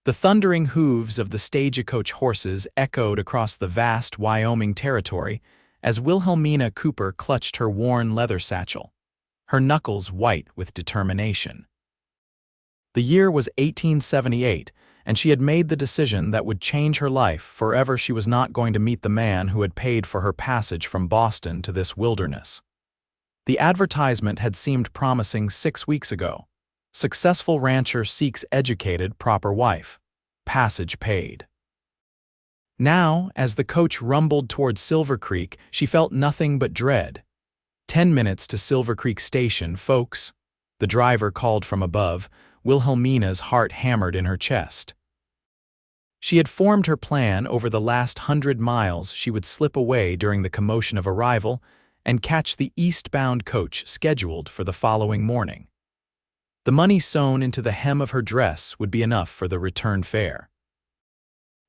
The thundering hooves of the stagecoach horses echoed across the vast Wyoming territory as Wilhelmina Cooper clutched her worn leather satchel, her knuckles white with determination. The year was 1878, and she had made the decision that would change her life forever. She was not going to meet the man who had paid for her passage from Boston to this wilderness. The advertisement had seemed promising 6 weeks ago. Successful rancher seeks educated, proper wife. Passage paid. Now, as the coach rumbled toward Silver Creek, she felt nothing but dread. 10 minutes to Silver Creek Station, folks, the driver called from above. Wilhelmina's heart hammered in her chest. She had formed her plan over the last 100 miles. She would slip away during the commotion of arrival and catch the eastbound coach scheduled for the following morning. The money sewn into the hem of her dress would be enough for the return fare.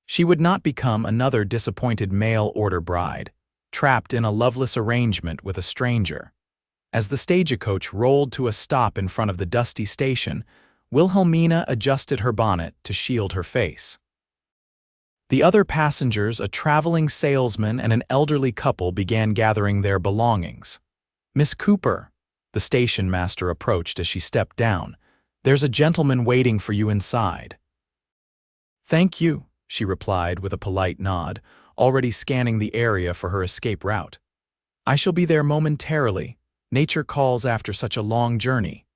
She would not become another disappointed mail-order bride, trapped in a loveless arrangement with a stranger. As the stagecoach rolled to a stop in front of the dusty station, Wilhelmina adjusted her bonnet to shield her face. The other passengers, a traveling salesman and an elderly couple, began gathering their belongings. "Miss Cooper," the station master approached as she stepped down. "There's a gentleman waiting for you inside." "Thank you," she replied with a polite nod, already scanning the area for her escape route. "I shall be there momentarily. Nature calls after such a long journey."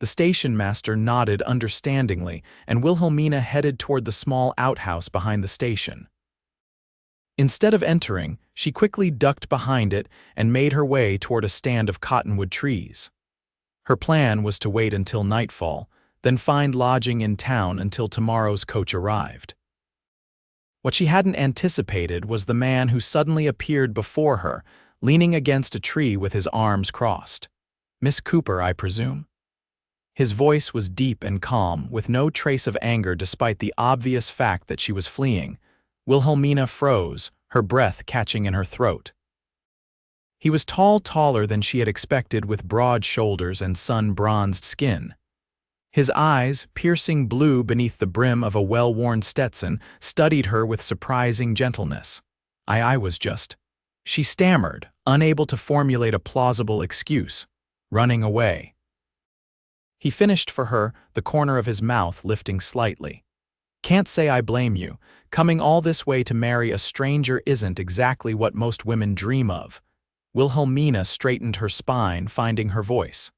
The station master nodded understandingly, and Wilhelmina headed toward the small outhouse behind the station. Instead of entering, she quickly ducked behind it and made her way toward a stand of cottonwood trees. Her plan was to wait until nightfall, then find lodging in town until tomorrow's coach arrived. What she hadn't anticipated was the man who suddenly appeared before her, leaning against a tree with his arms crossed. "Miss Cooper, I presume?" His voice was deep and calm, with no trace of anger despite the obvious fact that she was fleeing. Wilhelmina froze, her breath catching in her throat. He was taller than she had expected, with broad shoulders and sun-bronzed skin. His eyes, piercing blue beneath the brim of a well-worn Stetson, studied her with surprising gentleness. I was just... She stammered, unable to formulate a plausible excuse. "Running away." He finished for her, the corner of his mouth lifting slightly. "Can't say I blame you. Coming all this way to marry a stranger isn't exactly what most women dream of." Wilhelmina straightened her spine, finding her voice.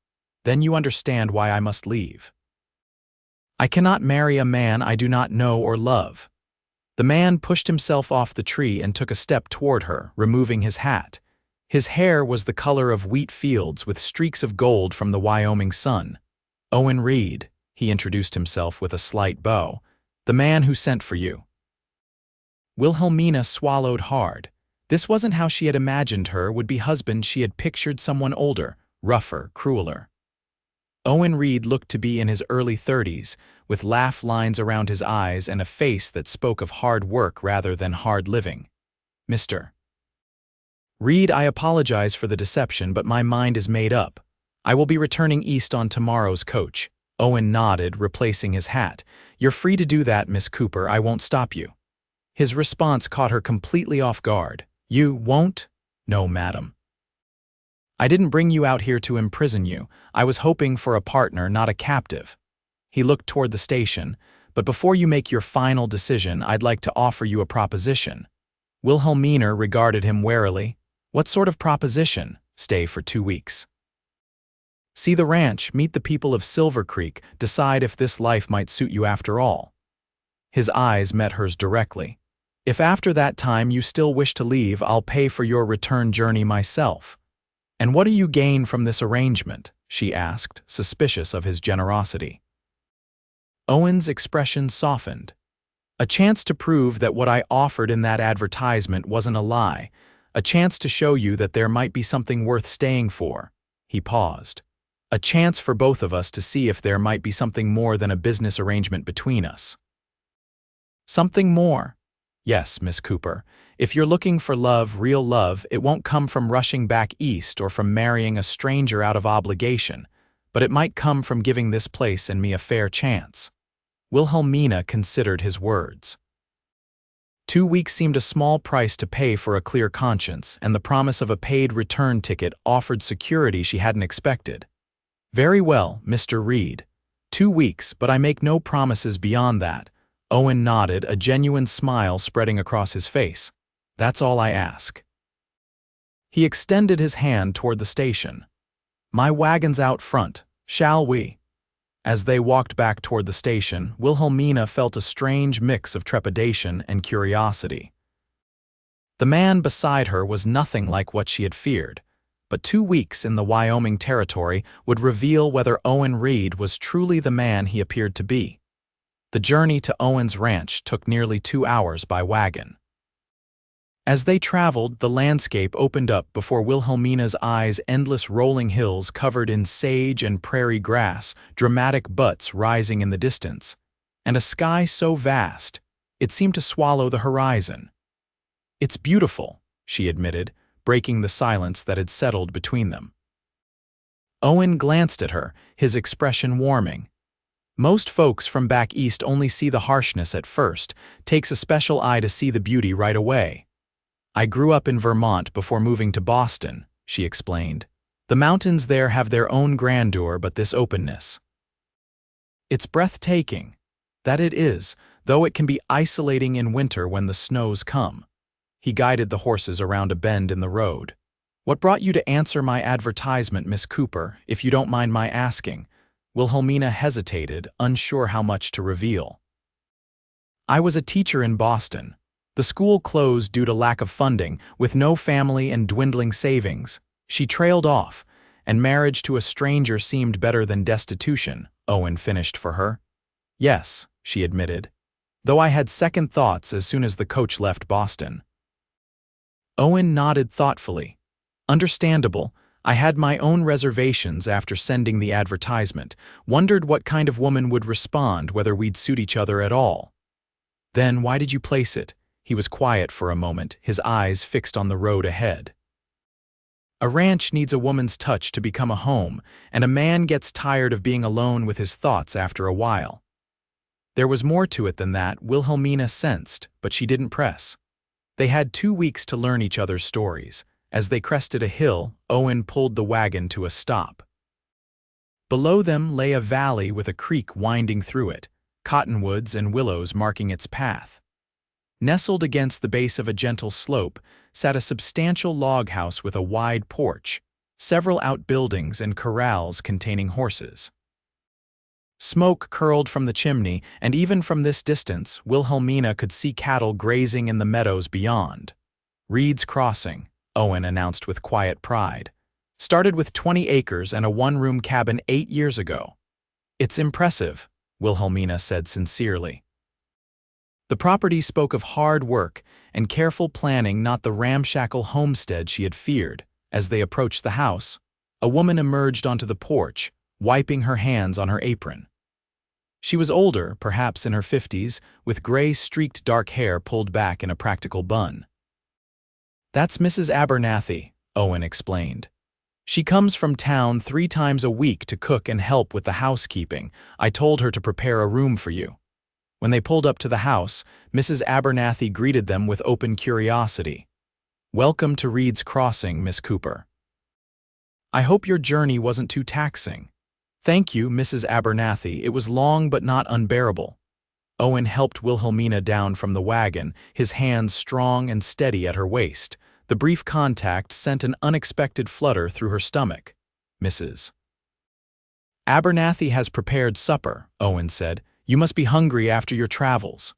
"Then you understand why I must leave." "I cannot marry a man I do not know or love." The man pushed himself off the tree and took a step toward her, removing his hat. His hair was the color of wheat fields with streaks of gold from the Wyoming sun. "Owen Reed," he introduced himself with a slight bow, "the man who sent for you." Wilhelmina swallowed hard. This wasn't how she had imagined her would-be husband. She had pictured someone older, rougher, crueler. Owen Reed looked to be in his early 30s, with laugh lines around his eyes and a face that spoke of hard work rather than hard living. "Mr. Reed, I apologize for the deception, but my mind is made up. I will be returning east on tomorrow's coach." Owen nodded, replacing his hat. "You're free to do that, Miss Cooper. I won't stop you." His response caught her completely off guard. "You won't?" "No, madam. I didn't bring you out here to imprison you. I was hoping for a partner, not a captive." He looked toward the station. "But before you make your final decision, I'd like to offer you a proposition." Wilhelmina regarded him warily. "What sort of proposition?" "Stay for 2 weeks. See the ranch, meet the people of Silver Creek, decide if this life might suit you after all." His eyes met hers directly. "If after that time you still wish to leave, I'll pay for your return journey myself." "And what do you gain from this arrangement?" she asked, suspicious of his generosity. Owen's expression softened. "A chance to prove that what I offered in that advertisement wasn't a lie. A chance to show you that there might be something worth staying for." He paused. "A chance for both of us to see if there might be something more than a business arrangement between us." "Something more?" "Yes, Miss Cooper. If you're looking for love, real love, it won't come from rushing back east or from marrying a stranger out of obligation, but it might come from giving this place and me a fair chance." Wilhelmina considered his words. 2 weeks seemed a small price to pay for a clear conscience, and the promise of a paid return ticket offered security she hadn't expected. "Very well, Mr. Reed. 2 weeks, but I make no promises beyond that." Owen nodded, a genuine smile spreading across his face. "That's all I ask." He extended his hand toward the station. "My wagon's out front. Shall we?" As they walked back toward the station, Wilhelmina felt a strange mix of trepidation and curiosity. The man beside her was nothing like what she had feared, but 2 weeks in the Wyoming territory would reveal whether Owen Reed was truly the man he appeared to be. The journey to Owen's ranch took nearly 2 hours by wagon. As they traveled, the landscape opened up before Wilhelmina's eyes: endless rolling hills covered in sage and prairie grass, dramatic buttes rising in the distance, and a sky so vast it seemed to swallow the horizon. "It's beautiful," she admitted, breaking the silence that had settled between them. Owen glanced at her, his expression warming. "Most folks from back east only see the harshness at first. Takes a special eye to see the beauty right away. I grew up in Vermont before moving to Boston," she explained. "The mountains there have their own grandeur, but this openness. It's breathtaking." "That it is, though it can be isolating in winter when the snows come." He guided the horses around a bend in the road. "What brought you to answer my advertisement, Miss Cooper, if you don't mind my asking?" Wilhelmina hesitated, unsure how much to reveal. "I was a teacher in Boston. The school closed due to lack of funding, with no family and dwindling savings." She trailed off, "and marriage to a stranger seemed better than destitution," Owen finished for her. "Yes," she admitted, "though I had second thoughts as soon as the coach left Boston." Owen nodded thoughtfully. "Understandable. I had my own reservations after sending the advertisement, wondered what kind of woman would respond, whether we'd suit each other at all." "Then why did you place it?" He was quiet for a moment, his eyes fixed on the road ahead. "A ranch needs a woman's touch to become a home, and a man gets tired of being alone with his thoughts after a while." There was more to it than that, Wilhelmina sensed, but she didn't press. They had 2 weeks to learn each other's stories. As they crested a hill, Owen pulled the wagon to a stop. Below them lay a valley with a creek winding through it, cottonwoods and willows marking its path. Nestled against the base of a gentle slope sat a substantial log house with a wide porch, several outbuildings and corrals containing horses. Smoke curled from the chimney, and even from this distance, Wilhelmina could see cattle grazing in the meadows beyond. "Reed's Crossing," Owen announced with quiet pride. "Started with 20 acres and a one-room cabin 8 years ago." "It's impressive," Wilhelmina said sincerely. The property spoke of hard work and careful planning, not the ramshackle homestead she had feared. As they approached the house, a woman emerged onto the porch, wiping her hands on her apron. She was older, perhaps in her 50s, with gray-streaked dark hair pulled back in a practical bun. "That's Mrs. Abernathy," Owen explained. "She comes from town 3 times a week to cook and help with the housekeeping. I told her to prepare a room for you." When they pulled up to the house, Mrs. Abernathy greeted them with open curiosity. "Welcome to Reed's Crossing, Miss Cooper. I hope your journey wasn't too taxing." "Thank you, Mrs. Abernathy. It was long but not unbearable." Owen helped Wilhelmina down from the wagon, his hands strong and steady at her waist. The brief contact sent an unexpected flutter through her stomach. "Mrs. Abernathy has prepared supper," Owen said. "You must be hungry after your travels."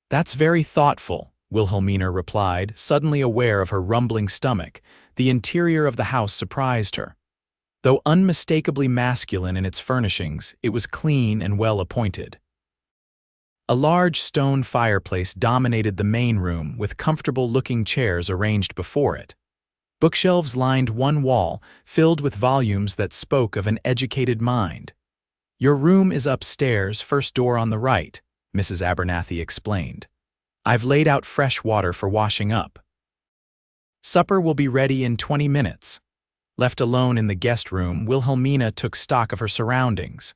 "That's very thoughtful," Wilhelmina replied, suddenly aware of her rumbling stomach. The interior of the house surprised her. Though unmistakably masculine in its furnishings, it was clean and well appointed. A large stone fireplace dominated the main room, with comfortable-looking chairs arranged before it. Bookshelves lined one wall, filled with volumes that spoke of an educated mind. "Your room is upstairs, first door on the right," Mrs. Abernathy explained. "I've laid out fresh water for washing up. Supper will be ready in 20 minutes. Left alone in the guest room, Wilhelmina took stock of her surroundings.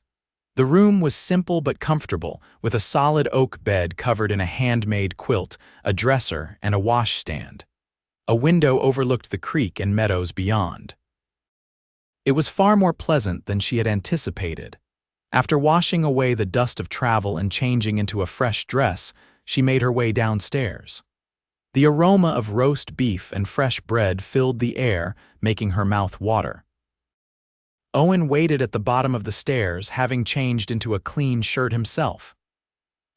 The room was simple but comfortable, with a solid oak bed covered in a handmade quilt, a dresser, and a washstand. A window overlooked the creek and meadows beyond. It was far more pleasant than she had anticipated. After washing away the dust of travel and changing into a fresh dress, she made her way downstairs. The aroma of roast beef and fresh bread filled the air, making her mouth water. Owen waited at the bottom of the stairs, having changed into a clean shirt himself.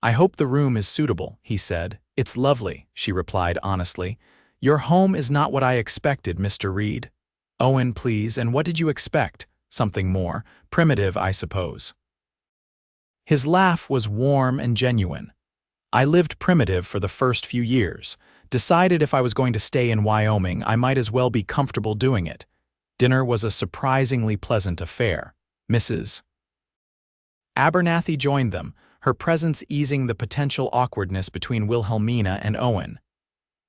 "I hope the room is suitable," he said. "It's lovely," she replied honestly. "Your home is not what I expected, Mr. Reed." "Owen, please, and what did you expect? Something more primitive, I suppose." His laugh was warm and genuine. "I lived primitive for the first few years. Decided if I was going to stay in Wyoming, I might as well be comfortable doing it. Dinner was a surprisingly pleasant affair. Mrs. Abernathy joined them, her presence easing the potential awkwardness between Wilhelmina and Owen.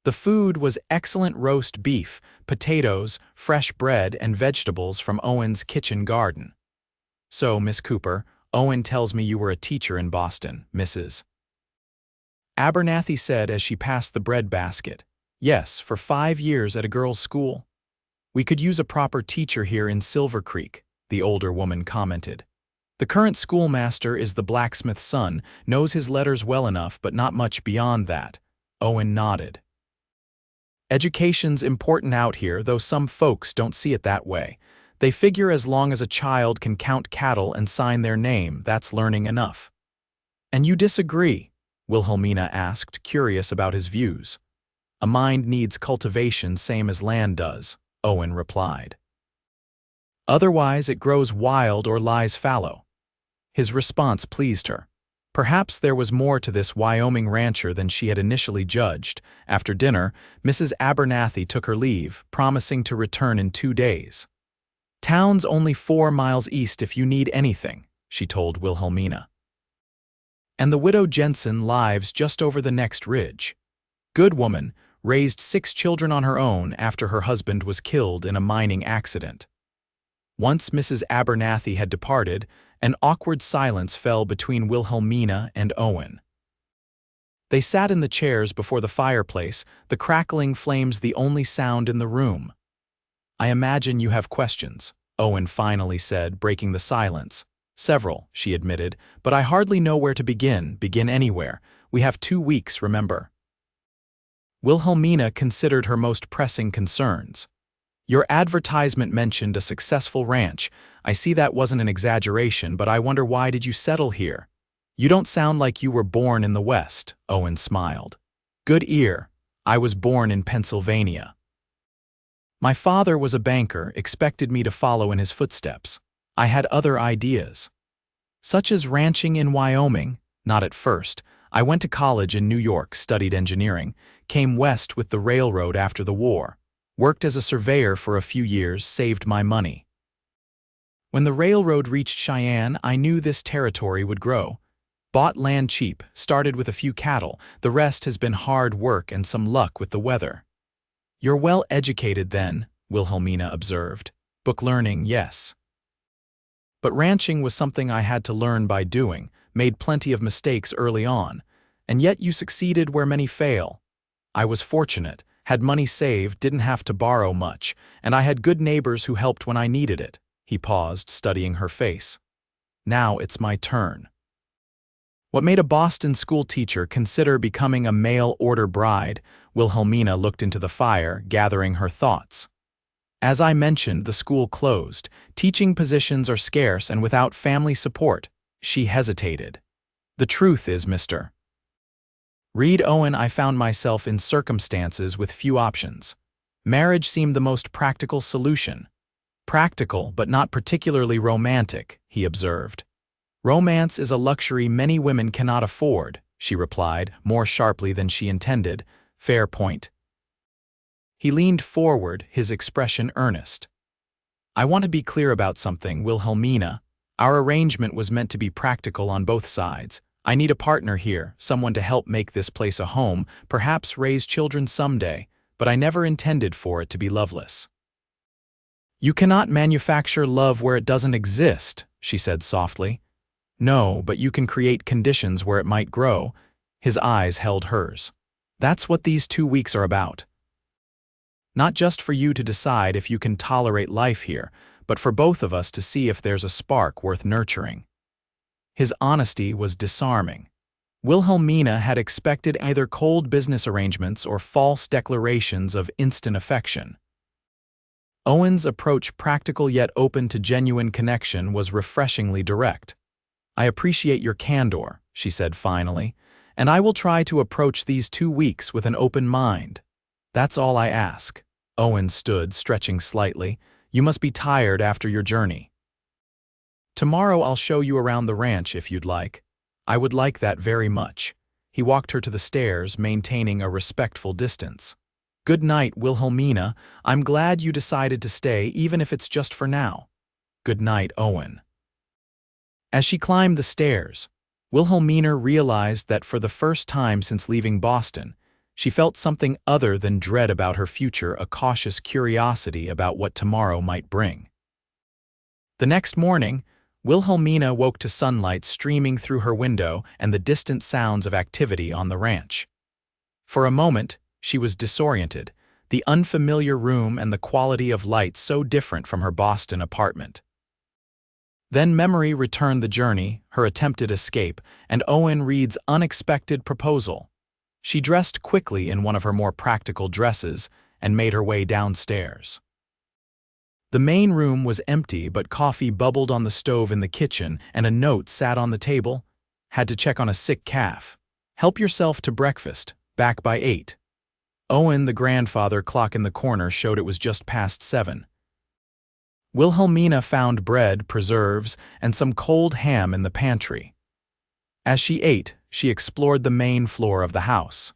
The food was excellent roast beef, potatoes, fresh bread, and vegetables from Owen's kitchen garden. "So, Miss Cooper, Owen tells me you were a teacher in Boston, Mrs. Abernathy said as she passed the bread basket. "Yes, for 5 years at a girls' school." "We could use a proper teacher here in Silver Creek," the older woman commented. "The current schoolmaster is the blacksmith's son, knows his letters well enough, but not much beyond that." Owen nodded. "Education's important out here, though some folks don't see it that way. They figure as long as a child can count cattle and sign their name, that's learning enough." "And you disagree?" Wilhelmina asked, curious about his views. "A mind needs cultivation same as land does," Owen replied. "Otherwise it grows wild or lies fallow." His response pleased her. Perhaps there was more to this Wyoming rancher than she had initially judged. After dinner, Mrs. Abernathy took her leave, promising to return in 2 days. "Town's only 4 miles east if you need anything," she told Wilhelmina. "And the widow Jensen lives just over the next ridge. Good woman, raised 6 children on her own after her husband was killed in a mining accident." Once Mrs. Abernathy had departed, an awkward silence fell between Wilhelmina and Owen. They sat in the chairs before the fireplace, the crackling flames the only sound in the room. "I imagine you have questions," Owen finally said, breaking the silence. "Several," she admitted, "but I hardly know where to begin anywhere. We have 2 weeks, remember." Wilhelmina considered her most pressing concerns. "Your advertisement mentioned a successful ranch. I see that wasn't an exaggeration, but I wonder why did you settle here? You don't sound like you were born in the West," Owen smiled. "Good ear. I was born in Pennsylvania. My father was a banker, expected me to follow in his footsteps. I had other ideas. Such as ranching in Wyoming? Not at first. I went to college in New York, studied engineering, came west with the railroad after the war. Worked as a surveyor for a few years, saved my money. When the railroad reached Cheyenne, I knew this territory would grow. Bought land cheap, started with a few cattle. The rest has been hard work and some luck with the weather." "You're well educated then," Wilhelmina observed. "Book learning, yes. But ranching was something I had to learn by doing, made plenty of mistakes early on, and yet you succeeded where many fail. I was fortunate, had money saved, didn't have to borrow much, and I had good neighbors who helped when I needed it." He paused, studying her face. "Now it's my turn. What made a Boston school teacher consider becoming a mail-order bride?" Wilhelmina looked into the fire, gathering her thoughts. "As I mentioned, the school closed. Teaching positions are scarce and without family support." She hesitated. "The truth is, Mr. Reed, Owen, I found myself in circumstances with few options. Marriage seemed the most practical solution." "Practical, but not particularly romantic," he observed. "Romance is a luxury many women cannot afford," she replied, more sharply than she intended. "Fair point." He leaned forward, his expression earnest. "I want to be clear about something, Wilhelmina. Our arrangement was meant to be practical on both sides. I need a partner here, someone to help make this place a home, perhaps raise children someday, but I never intended for it to be loveless." "You cannot manufacture love where it doesn't exist," she said softly. No, but you can create conditions where it might grow. His eyes held hers. That's what these 2 weeks are about. Not just for you to decide if you can tolerate life here, but for both of us to see if there's a spark worth nurturing. His honesty was disarming. Wilhelmina had expected either cold business arrangements or false declarations of instant affection. Owen's approach, practical yet open to genuine connection, was refreshingly direct. "I appreciate your candor," she said finally, "and I will try to approach these 2 weeks with an open mind. That's all I ask." Owen stood, stretching slightly. "You must be tired after your journey. Tomorrow I'll show you around the ranch if you'd like." "I would like that very much." He walked her to the stairs, maintaining a respectful distance. "Good night, Wilhelmina. I'm glad you decided to stay, even if it's just for now." "Good night, Owen." As she climbed the stairs, Wilhelmina realized that for the first time since leaving Boston, she felt something other than dread about her future, a cautious curiosity about what tomorrow might bring. The next morning, Wilhelmina woke to sunlight streaming through her window and the distant sounds of activity on the ranch. For a moment, she was disoriented, the unfamiliar room and the quality of light so different from her Boston apartment. Then memory returned: the journey, her attempted escape, and Owen Reed's unexpected proposal. She dressed quickly in one of her more practical dresses and made her way downstairs. The main room was empty, but coffee bubbled on the stove in the kitchen and a note sat on the table. "Had to check on a sick calf. Help yourself to breakfast. Back by 8. Owen, the grandfather clock in the corner, showed it was just past 7. Wilhelmina found bread, preserves, and some cold ham in the pantry. As she ate, she explored the main floor of the house.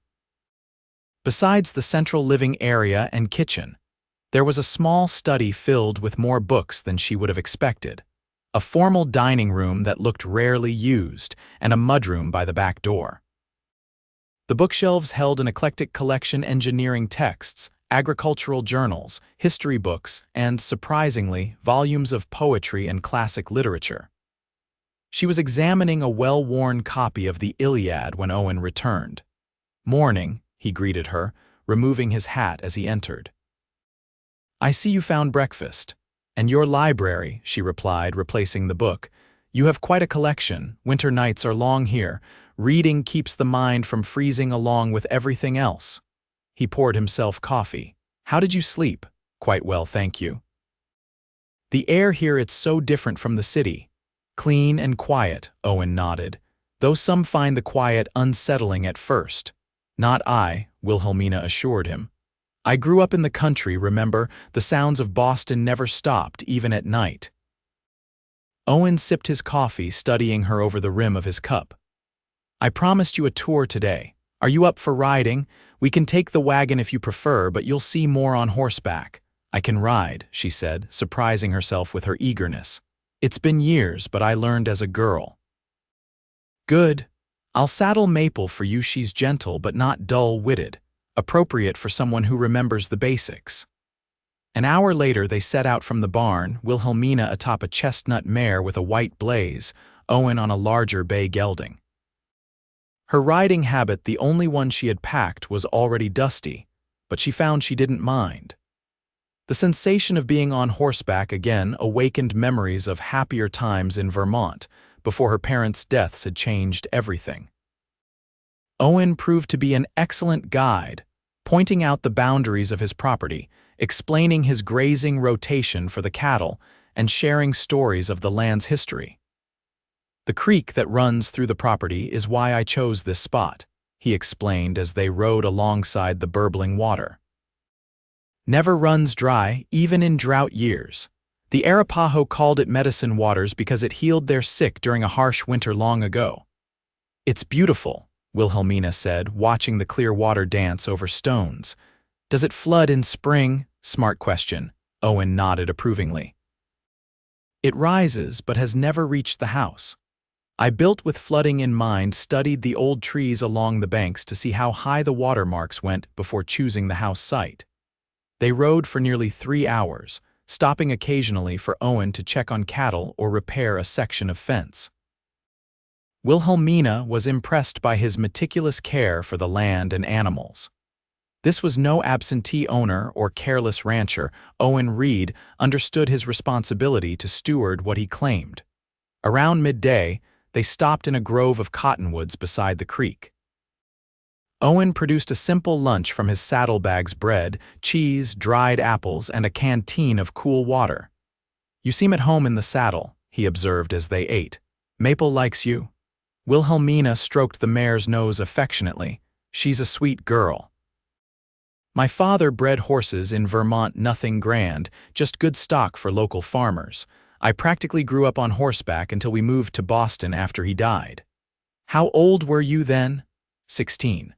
Besides the central living area and kitchen, there was a small study filled with more books than she would have expected, a formal dining room that looked rarely used, and a mudroom by the back door. The bookshelves held an eclectic collection: engineering texts, agricultural journals, history books, and, surprisingly, volumes of poetry and classic literature. She was examining a well-worn copy of the Iliad when Owen returned. "Morning," he greeted her, removing his hat as he entered. "I see you found breakfast. And your library," she replied, replacing the book. "You have quite a collection. Winter nights are long here. Reading keeps the mind from freezing along with everything else." He poured himself coffee. "How did you sleep?" "Quite well, thank you." "The air here, it's so different from the city." "Clean and quiet," Owen nodded, "though some find the quiet unsettling at first." "Not I," Wilhelmina assured him. "I grew up in the country, remember? The sounds of Boston never stopped, even at night." Owen sipped his coffee, studying her over the rim of his cup. "I promised you a tour today. Are you up for riding? We can take the wagon if you prefer, but you'll see more on horseback." "I can ride," she said, surprising herself with her eagerness. "It's been years, but I learned as a girl." "Good. I'll saddle Maple for you. She's gentle but not dull-witted, appropriate for someone who remembers the basics." An hour later they set out from the barn, Wilhelmina atop a chestnut mare with a white blaze, Owen on a larger bay gelding. Her riding habit, the only one she had packed, was already dusty, but she found she didn't mind. The sensation of being on horseback again awakened memories of happier times in Vermont, before her parents' deaths had changed everything. Owen proved to be an excellent guide, pointing out the boundaries of his property, explaining his grazing rotation for the cattle, and sharing stories of the land's history. "The creek that runs through the property is why I chose this spot," he explained as they rode alongside the burbling water. "Never runs dry, even in drought years. The Arapaho called it medicine waters because it healed their sick during a harsh winter long ago." "It's beautiful," Wilhelmina said, watching the clear water dance over stones. "Does it flood in spring?" "Smart question." Owen nodded approvingly. "It rises but has never reached the house. I built with flooding in mind, studied the old trees along the banks to see how high the watermarks went before choosing the house site." They rode for nearly 3 hours, stopping occasionally for Owen to check on cattle or repair a section of fence. Wilhelmina was impressed by his meticulous care for the land and animals. This was no absentee owner or careless rancher. Owen Reed understood his responsibility to steward what he claimed. Around midday, they stopped in a grove of cottonwoods beside the creek. Owen produced a simple lunch from his saddlebags: bread, cheese, dried apples, and a canteen of cool water. "You seem at home in the saddle," he observed as they ate. "Maple likes you." Wilhelmina stroked the mare's nose affectionately. "She's a sweet girl." "My father bred horses in Vermont, nothing grand, just good stock for local farmers. I practically grew up on horseback until we moved to Boston after he died." "How old were you then?" 16.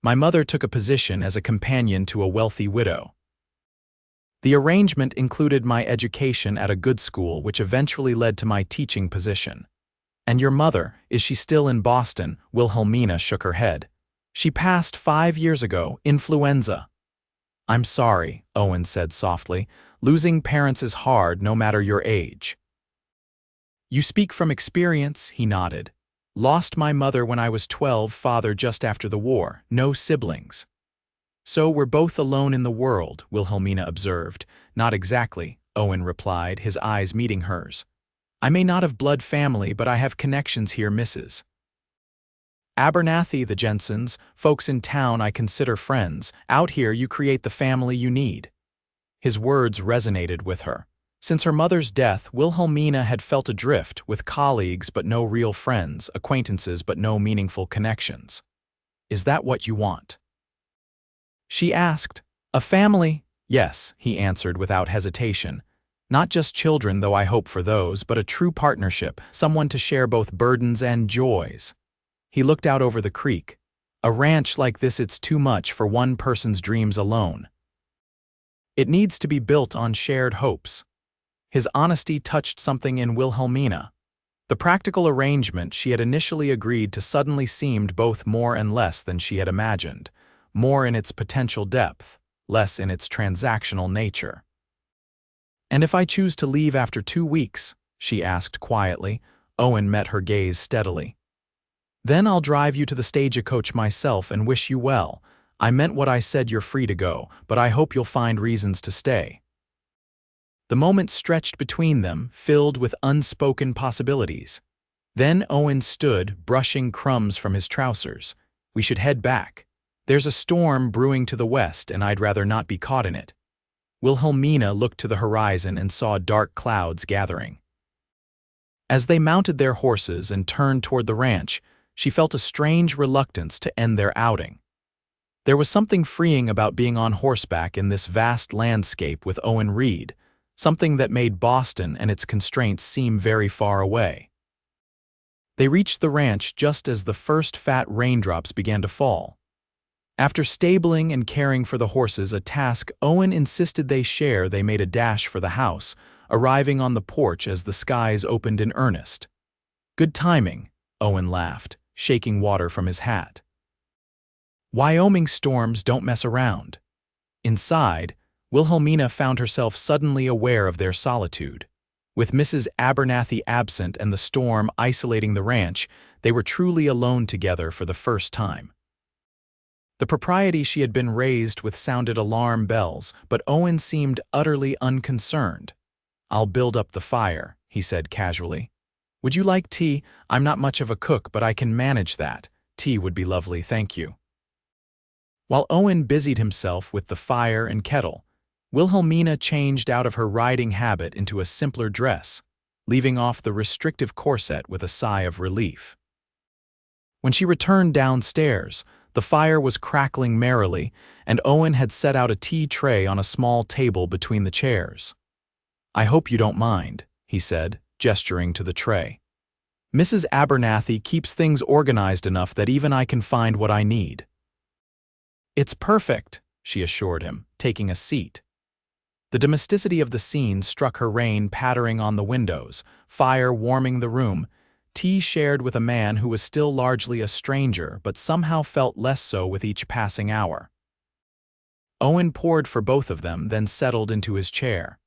"My mother took a position as a companion to a wealthy widow. The arrangement included my education at a good school, which eventually led to my teaching position." "And your mother, is she still in Boston?" Wilhelmina shook her head. "She passed 5 years ago, influenza." "I'm sorry," Owen said softly. "Losing parents is hard, no matter your age." "You speak from experience," he nodded. "Lost my mother when I was 12, father just after the war, no siblings." "So we're both alone in the world," Wilhelmina observed. "Not exactly," Owen replied, his eyes meeting hers. "I may not have blood family, but I have connections here, Mrs. Abernathy, the Jensens, folks in town I consider friends. Out here you create the family you need." His words resonated with her. Since her mother's death, Wilhelmina had felt adrift, with colleagues but no real friends, acquaintances but no meaningful connections. "Is that what you want?" she asked. "A family?" "Yes," he answered without hesitation. "Not just children, though I hope for those, but a true partnership, someone to share both burdens and joys." He looked out over the creek. "A ranch like this, it's too much for one person's dreams alone. It needs to be built on shared hopes." His honesty touched something in Wilhelmina. The practical arrangement she had initially agreed to suddenly seemed both more and less than she had imagined, more in its potential depth, less in its transactional nature. "And if I choose to leave after 2 weeks?" she asked quietly. Owen met her gaze steadily. "Then I'll drive you to the stagecoach myself and wish you well. I meant what I said, you're free to go, but I hope you'll find reasons to stay." The moment stretched between them, filled with unspoken possibilities. Then Owen stood, brushing crumbs from his trousers. "We should head back. There's a storm brewing to the west, and I'd rather not be caught in it." Wilhelmina looked to the horizon and saw dark clouds gathering. As they mounted their horses and turned toward the ranch, she felt a strange reluctance to end their outing. There was something freeing about being on horseback in this vast landscape with Owen Reed, something that made Boston and its constraints seem very far away. They reached the ranch just as the first fat raindrops began to fall. After stabling and caring for the horses, a task Owen insisted they share, they made a dash for the house, arriving on the porch as the skies opened in earnest. "Good timing," Owen laughed, shaking water from his hat. Wyoming storms don't mess around. Inside, Wilhelmina found herself suddenly aware of their solitude. With Mrs. Abernathy absent and the storm isolating the ranch, they were truly alone together for the first time. The propriety she had been raised with sounded alarm bells, but Owen seemed utterly unconcerned. "I'll build up the fire," he said casually. "Would you like tea? I'm not much of a cook, but I can manage that. Tea would be lovely, thank you." While Owen busied himself with the fire and kettle, Wilhelmina changed out of her riding habit into a simpler dress, leaving off the restrictive corset with a sigh of relief. When she returned downstairs, the fire was crackling merrily, and Owen had set out a tea tray on a small table between the chairs. "I hope you don't mind," he said, gesturing to the tray. "Mrs. Abernathy keeps things organized enough that even I can find what I need." "It's perfect," she assured him, taking a seat. The domesticity of the scene struck her, rain pattering on the windows, fire warming the room, tea shared with a man who was still largely a stranger but somehow felt less so with each passing hour. Owen poured for both of them, then settled into his chair.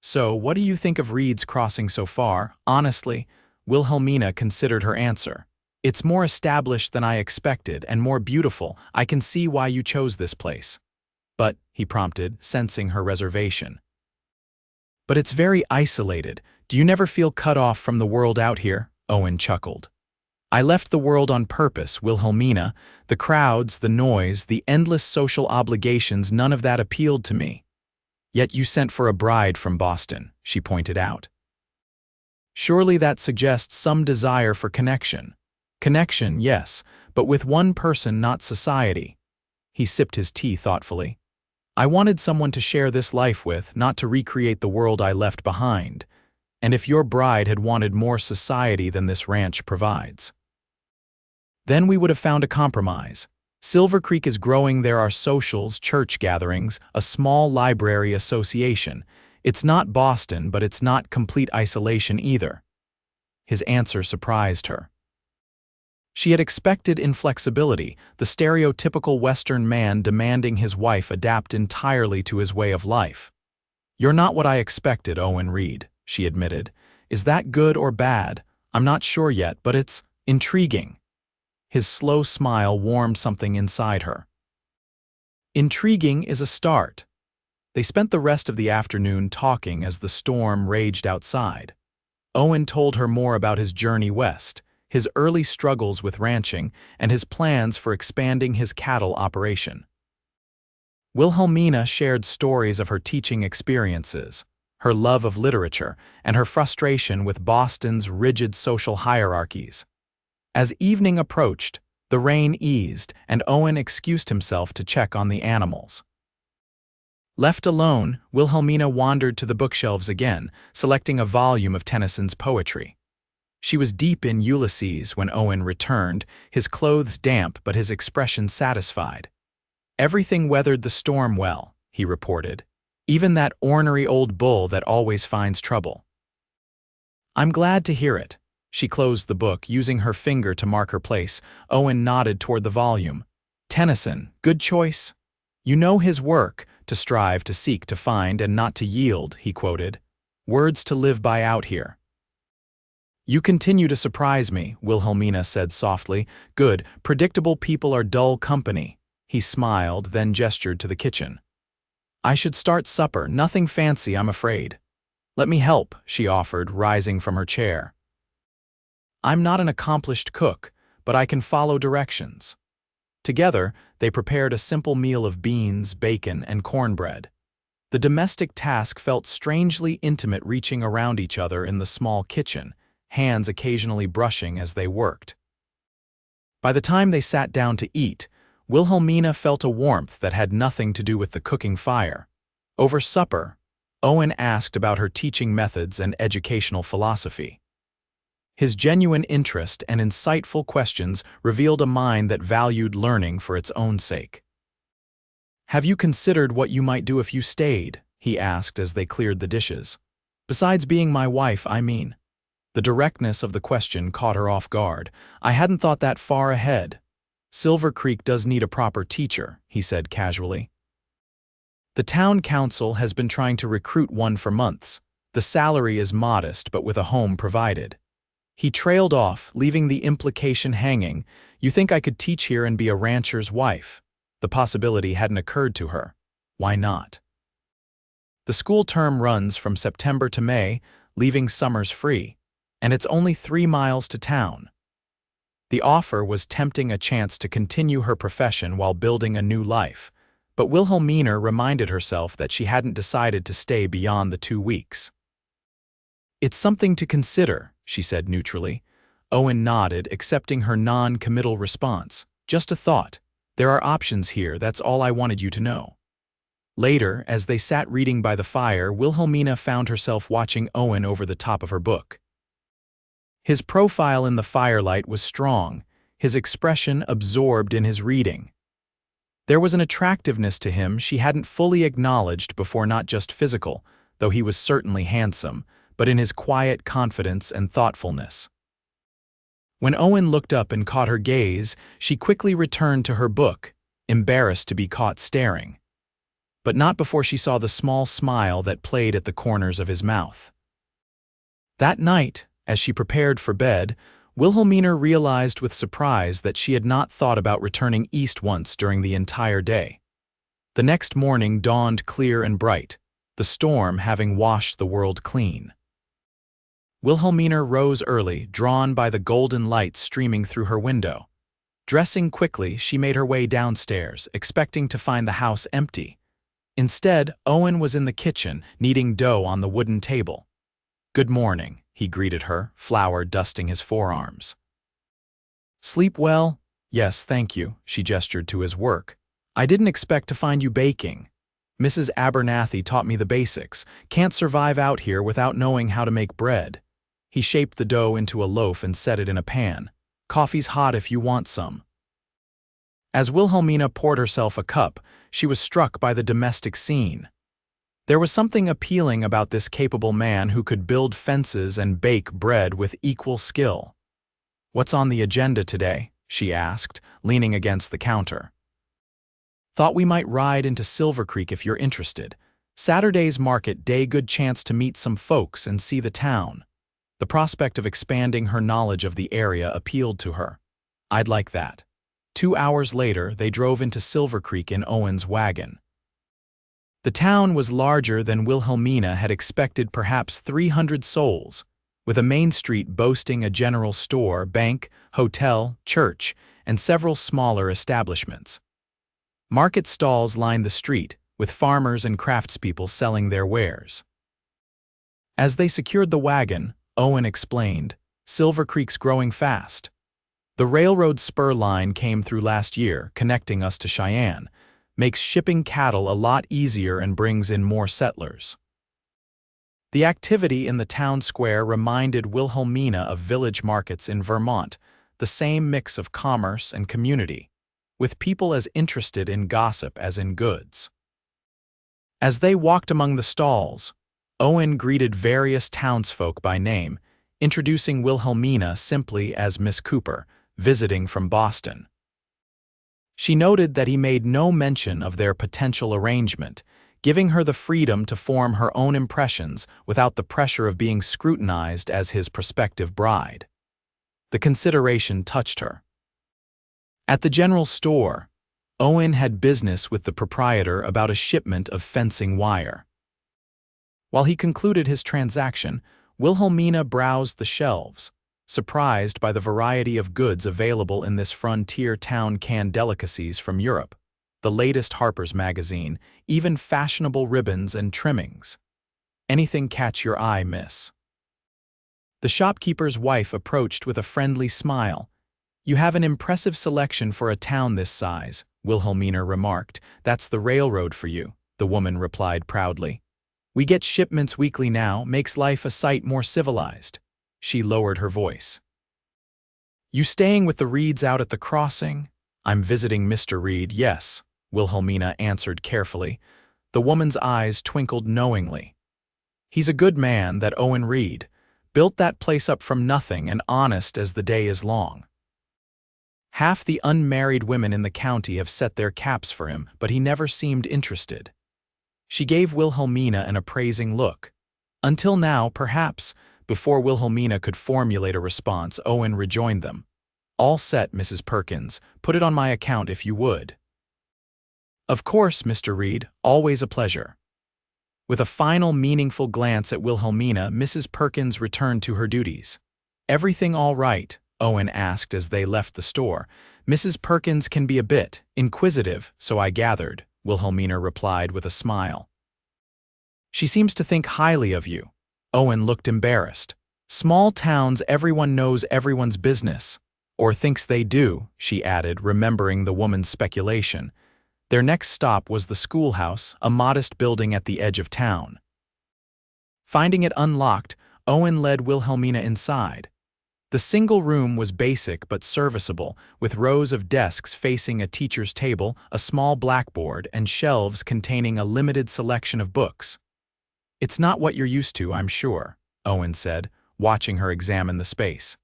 "So, what do you think of Reed's crossing so far?" Honestly, Wilhelmina considered her answer. It's more established than I expected and more beautiful. I can see why you chose this place. But, he prompted, sensing her reservation. But it's very isolated. Do you never feel cut off from the world out here? Owen chuckled. I left the world on purpose, Wilhelmina. The crowds, the noise, the endless social obligations, none of that appealed to me. Yet you sent for a bride from Boston, she pointed out. Surely that suggests some desire for connection. Connection, yes, but with one person, not society. He sipped his tea thoughtfully. I wanted someone to share this life with, not to recreate the world I left behind. And if your bride had wanted more society than this ranch provides, then we would have found a compromise. Silver Creek is growing. There are socials, church gatherings, a small library association. It's not Boston, but it's not complete isolation either. His answer surprised her. She had expected inflexibility, the stereotypical Western man demanding his wife adapt entirely to his way of life. You're not what I expected, Owen Reed, she admitted. Is that good or bad? I'm not sure yet, but it's intriguing. His slow smile warmed something inside her. Intriguing is a start. They spent the rest of the afternoon talking as the storm raged outside. Owen told her more about his journey west, his early struggles with ranching, and his plans for expanding his cattle operation. Wilhelmina shared stories of her teaching experiences, her love of literature, and her frustration with Boston's rigid social hierarchies. As evening approached, the rain eased, and Owen excused himself to check on the animals. Left alone, Wilhelmina wandered to the bookshelves again, selecting a volume of Tennyson's poetry. She was deep in Ulysses when Owen returned, his clothes damp but his expression satisfied. Everything weathered the storm well, he reported. Even that ornery old bull that always finds trouble. I'm glad to hear it. She closed the book, using her finger to mark her place. Owen nodded toward the volume. Tennyson, good choice. You know his work, to strive, to seek, to find, and not to yield, he quoted. Words to live by out here. You continue to surprise me, Wilhelmina said softly. Good, predictable people are dull company. He smiled, then gestured to the kitchen. I should start supper, nothing fancy, I'm afraid. Let me help, she offered, rising from her chair. I'm not an accomplished cook, but I can follow directions. Together, they prepared a simple meal of beans, bacon, and cornbread. The domestic task felt strangely intimate, reaching around each other in the small kitchen, hands occasionally brushing as they worked. By the time they sat down to eat, Wilhelmina felt a warmth that had nothing to do with the cooking fire. Over supper, Owen asked about her teaching methods and educational philosophy. His genuine interest and insightful questions revealed a mind that valued learning for its own sake. Have you considered what you might do if you stayed? He asked as they cleared the dishes. Besides being my wife, I mean. The directness of the question caught her off guard. I hadn't thought that far ahead. Silver Creek does need a proper teacher, he said casually. The town council has been trying to recruit one for months. The salary is modest, but with a home provided. He trailed off, leaving the implication hanging. You think I could teach here and be a rancher's wife? The possibility hadn't occurred to her. Why not? The school term runs from September to May, leaving summers free, and it's only 3 miles to town. The offer was tempting, a chance to continue her profession while building a new life, but Wilhelmina reminded herself that she hadn't decided to stay beyond the 2 weeks. It's something to consider, she said neutrally. Owen nodded, accepting her non-committal response. Just a thought. There are options here, that's all I wanted you to know. Later, as they sat reading by the fire, Wilhelmina found herself watching Owen over the top of her book. His profile in the firelight was strong, his expression absorbed in his reading. There was an attractiveness to him she hadn't fully acknowledged before, not just physical, though he was certainly handsome, but in his quiet confidence and thoughtfulness. When Owen looked up and caught her gaze, she quickly returned to her book, embarrassed to be caught staring. But not before she saw the small smile that played at the corners of his mouth. That night, as she prepared for bed, Wilhelmina realized with surprise that she had not thought about returning east once during the entire day. The next morning dawned clear and bright, the storm having washed the world clean. Wilhelmina rose early, drawn by the golden light streaming through her window. Dressing quickly, she made her way downstairs, expecting to find the house empty. Instead, Owen was in the kitchen, kneading dough on the wooden table. "Good morning," he greeted her, flour dusting his forearms. "Sleep well?" "Yes, thank you," she gestured to his work. "I didn't expect to find you baking. Mrs. Abernathy taught me the basics. Can't survive out here without knowing how to make bread." He shaped the dough into a loaf and set it in a pan. "Coffee's hot if you want some." As Wilhelmina poured herself a cup, she was struck by the domestic scene. There was something appealing about this capable man who could build fences and bake bread with equal skill. "What's on the agenda today?" she asked, leaning against the counter. "Thought we might ride into Silver Creek if you're interested. Saturday's market day, good chance to meet some folks and see the town." The prospect of expanding her knowledge of the area appealed to her. "I'd like that." 2 hours later, they drove into Silver Creek in Owen's wagon. The town was larger than Wilhelmina had expected, perhaps 300 souls, with a main street boasting a general store, bank, hotel, church, and several smaller establishments. Market stalls lined the street, with farmers and craftspeople selling their wares. As they secured the wagon, Owen explained, "Silver Creek's growing fast. The railroad spur line came through last year, connecting us to Cheyenne, makes shipping cattle a lot easier and brings in more settlers." The activity in the town square reminded Wilhelmina of village markets in Vermont, the same mix of commerce and community, with people as interested in gossip as in goods. As they walked among the stalls, Owen greeted various townsfolk by name, introducing Wilhelmina simply as Miss Cooper, visiting from Boston. She noted that he made no mention of their potential arrangement, giving her the freedom to form her own impressions without the pressure of being scrutinized as his prospective bride. The consideration touched her. At the general store, Owen had business with the proprietor about a shipment of fencing wire. While he concluded his transaction, Wilhelmina browsed the shelves, surprised by the variety of goods available in this frontier town, canned delicacies from Europe, the latest Harper's magazine, even fashionable ribbons and trimmings. "Anything catch your eye, miss?" The shopkeeper's wife approached with a friendly smile. "You have an impressive selection for a town this size," Wilhelmina remarked. "That's the railroad for you," the woman replied proudly. "We get shipments weekly now, makes life a sight more civilized." She lowered her voice. "You staying with the Reeds out at the crossing?" "I'm visiting Mr. Reed, yes," Wilhelmina answered carefully. The woman's eyes twinkled knowingly. "He's a good man, that Owen Reed. Built that place up from nothing and honest as the day is long. Half the unmarried women in the county have set their caps for him, but he never seemed interested." She gave Wilhelmina an appraising look. Until now, perhaps. Before Wilhelmina could formulate a response, Owen rejoined them. "All set, Mrs. Perkins. Put it on my account if you would." "Of course, Mr. Reed. Always a pleasure." With a final meaningful glance at Wilhelmina, Mrs. Perkins returned to her duties. "Everything all right?" Owen asked as they left the store. "Mrs. Perkins can be a bit inquisitive, so I gathered," Wilhelmina replied with a smile. "She seems to think highly of you." Owen looked embarrassed. "Small towns, everyone knows everyone's business. Or thinks they do," she added, remembering the woman's speculation. Their next stop was the schoolhouse, a modest building at the edge of town. Finding it unlocked, Owen led Wilhelmina inside. The single room was basic but serviceable, with rows of desks facing a teacher's table, a small blackboard, and shelves containing a limited selection of books. "It's not what you're used to, I'm sure," Owen said, watching her examine the space.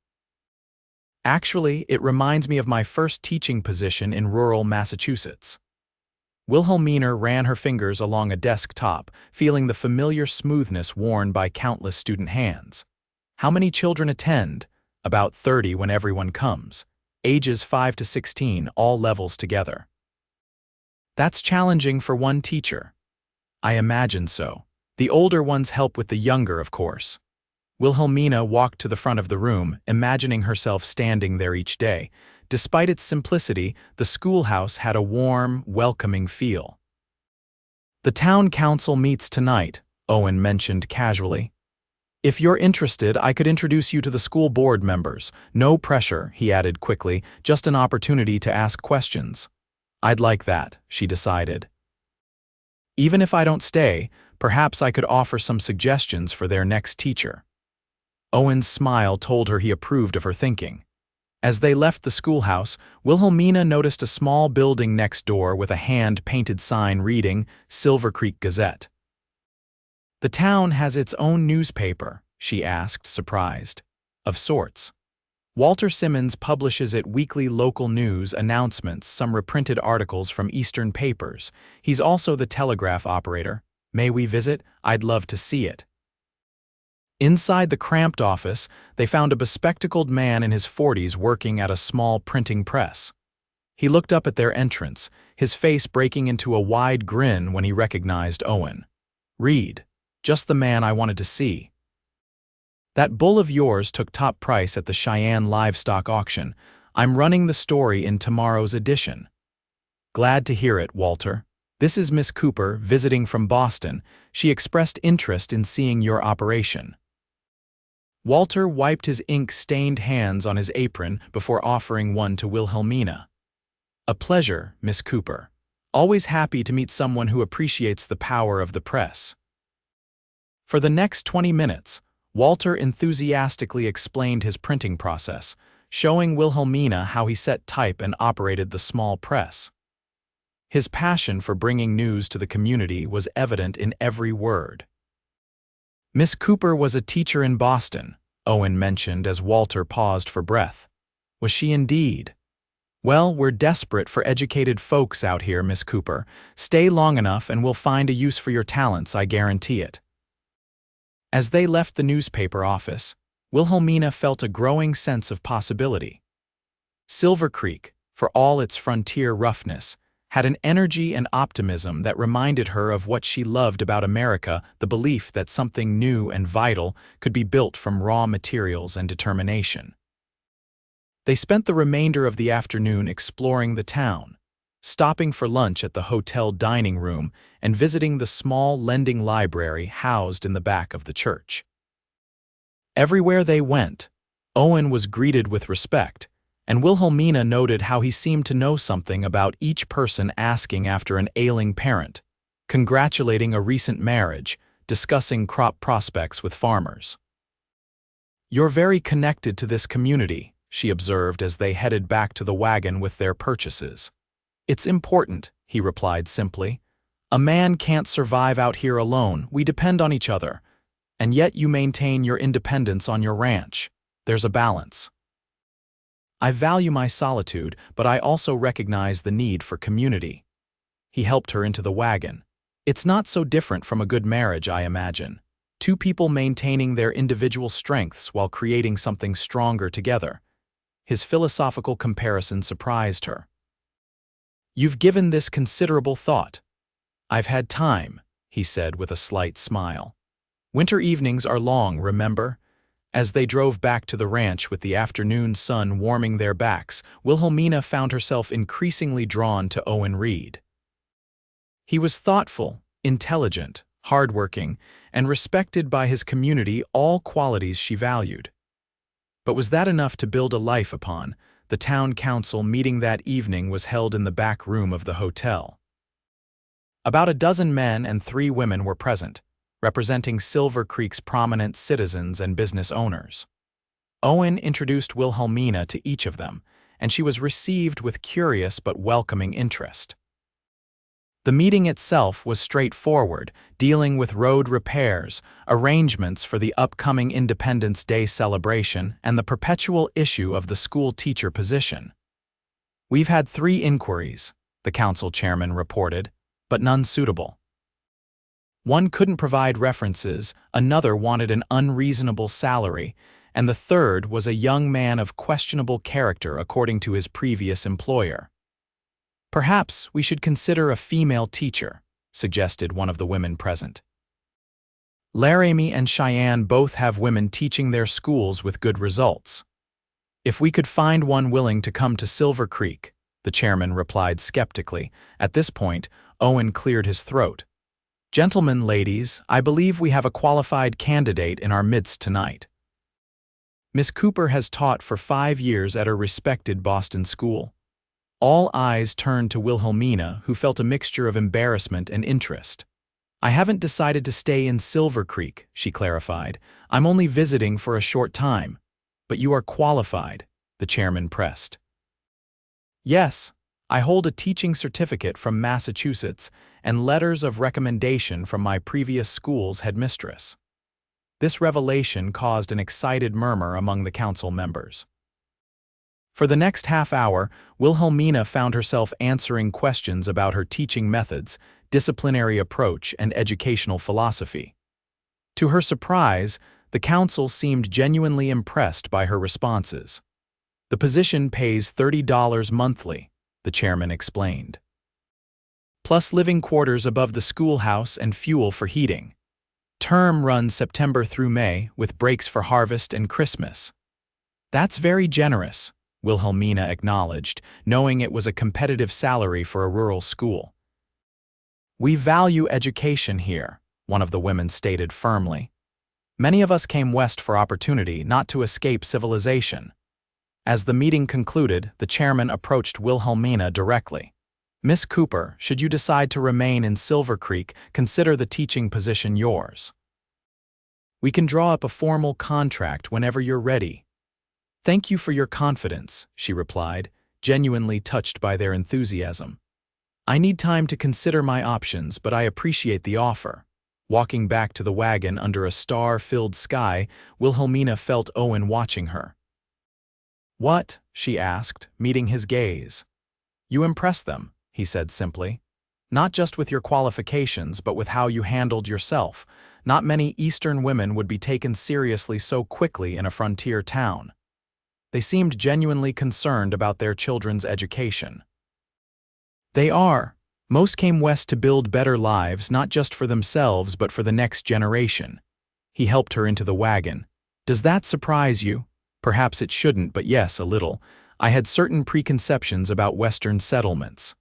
"Actually, it reminds me of my first teaching position in rural Massachusetts." Wilhelmina ran her fingers along a desk top, feeling the familiar smoothness worn by countless student hands. "How many children attend?" about 30 when everyone comes, ages 5 to 16, all levels together. That's challenging for one teacher. I imagine so. The older ones help with the younger, of course. Wilhelmina walked to the front of the room, imagining herself standing there each day. Despite its simplicity, the schoolhouse had a warm, welcoming feel. The town council meets tonight, Owen mentioned casually. If you're interested, I could introduce you to the school board members. No pressure, he added quickly, just an opportunity to ask questions. I'd like that, she decided. Even if I don't stay, perhaps I could offer some suggestions for their next teacher. Owen's smile told her he approved of her thinking. As they left the schoolhouse, Wilhelmina noticed a small building next door with a hand-painted sign reading Silver Creek Gazette. The town has its own newspaper, she asked, surprised. Of sorts. Walter Simmons publishes it weekly local news announcements, some reprinted articles from Eastern papers. He's also the telegraph operator. May we visit? I'd love to see it. Inside the cramped office, they found a bespectacled man in his 40s working at a small printing press. He looked up at their entrance, his face breaking into a wide grin when he recognized Owen. Reed, just the man I wanted to see. That bull of yours took top price at the Cheyenne livestock auction. I'm running the story in tomorrow's edition. Glad to hear it, Walter. This is Miss Cooper, visiting from Boston. She expressed interest in seeing your operation. Walter wiped his ink-stained hands on his apron before offering one to Wilhelmina. A pleasure, Miss Cooper. Always happy to meet someone who appreciates the power of the press. For the next 20 minutes, Walter enthusiastically explained his printing process, showing Wilhelmina how he set type and operated the small press. His passion for bringing news to the community was evident in every word. Miss Cooper was a teacher in Boston, Owen mentioned as Walter paused for breath. Was she indeed? Well, we're desperate for educated folks out here, Miss Cooper. Stay long enough and we'll find a use for your talents, I guarantee it. As they left the newspaper office, Wilhelmina felt a growing sense of possibility. Silver Creek, for all its frontier roughness, had an energy and optimism that reminded her of what she loved about America, the belief that something new and vital could be built from raw materials and determination. They spent the remainder of the afternoon exploring the town, stopping for lunch at the hotel dining room and visiting the small lending library housed in the back of the church. Everywhere they went, Owen was greeted with respect, and Wilhelmina noted how he seemed to know something about each person, asking after an ailing parent, congratulating a recent marriage, discussing crop prospects with farmers. You're very connected to this community, she observed as they headed back to the wagon with their purchases. It's important, he replied simply. A man can't survive out here alone. We depend on each other. And yet you maintain your independence on your ranch. There's a balance. I value my solitude, but I also recognize the need for community. He helped her into the wagon. It's not so different from a good marriage, I imagine. Two people maintaining their individual strengths while creating something stronger together. His philosophical comparison surprised her. You've given this considerable thought. I've had time, he said with a slight smile. Winter evenings are long, remember? As they drove back to the ranch with the afternoon sun warming their backs, Wilhelmina found herself increasingly drawn to Owen Reed. He was thoughtful, intelligent, hardworking, and respected by his community, all qualities she valued. But was that enough to build a life upon? The town council meeting that evening was held in the back room of the hotel. About a dozen men and 3 women were present, representing Silver Creek's prominent citizens and business owners. Owen introduced Wilhelmina to each of them, and she was received with curious but welcoming interest. The meeting itself was straightforward, dealing with road repairs, arrangements for the upcoming Independence Day celebration, and the perpetual issue of the school teacher position. We've had 3 inquiries, the council chairman reported, but none suitable. One couldn't provide references, another wanted an unreasonable salary, and the third was a young man of questionable character according to his previous employer. "Perhaps we should consider a female teacher," suggested one of the women present. "Laramie and Cheyenne both have women teaching their schools with good results. If we could find one willing to come to Silver Creek," the chairman replied skeptically. At this point, Owen cleared his throat. "Gentlemen, ladies, I believe we have a qualified candidate in our midst tonight. Miss Cooper has taught for 5 years at a respected Boston school." All eyes turned to Wilhelmina, who felt a mixture of embarrassment and interest. "I haven't decided to stay in Silver Creek," she clarified. "I'm only visiting for a short time." "But you are qualified," the chairman pressed. "Yes, I hold a teaching certificate from Massachusetts and letters of recommendation from my previous school's headmistress." This revelation caused an excited murmur among the council members. For the next half hour, Wilhelmina found herself answering questions about her teaching methods, disciplinary approach, and educational philosophy. To her surprise, the council seemed genuinely impressed by her responses. "The position pays $30 monthly," the chairman explained, "plus living quarters above the schoolhouse and fuel for heating. Term runs September through May, with breaks for harvest and Christmas." "That's very generous," Wilhelmina acknowledged, knowing it was a competitive salary for a rural school. "We value education here," one of the women stated firmly. "Many of us came west for opportunity, not to escape civilization." As the meeting concluded, the chairman approached Wilhelmina directly. "Miss Cooper, should you decide to remain in Silver Creek, consider the teaching position yours. We can draw up a formal contract whenever you're ready." "Thank you for your confidence," she replied, genuinely touched by their enthusiasm. "I need time to consider my options, but I appreciate the offer." Walking back to the wagon under a star-filled sky, Wilhelmina felt Owen watching her. "What?" she asked, meeting his gaze. "You impressed them," he said simply. "Not just with your qualifications, but with how you handled yourself. Not many Eastern women would be taken seriously so quickly in a frontier town." They seemed genuinely concerned about their children's education. "They are. Most came west to build better lives, not just for themselves, but for the next generation." He helped her into the wagon. "Does that surprise you? Perhaps it shouldn't, but yes, a little. I had certain preconceptions about Western settlements.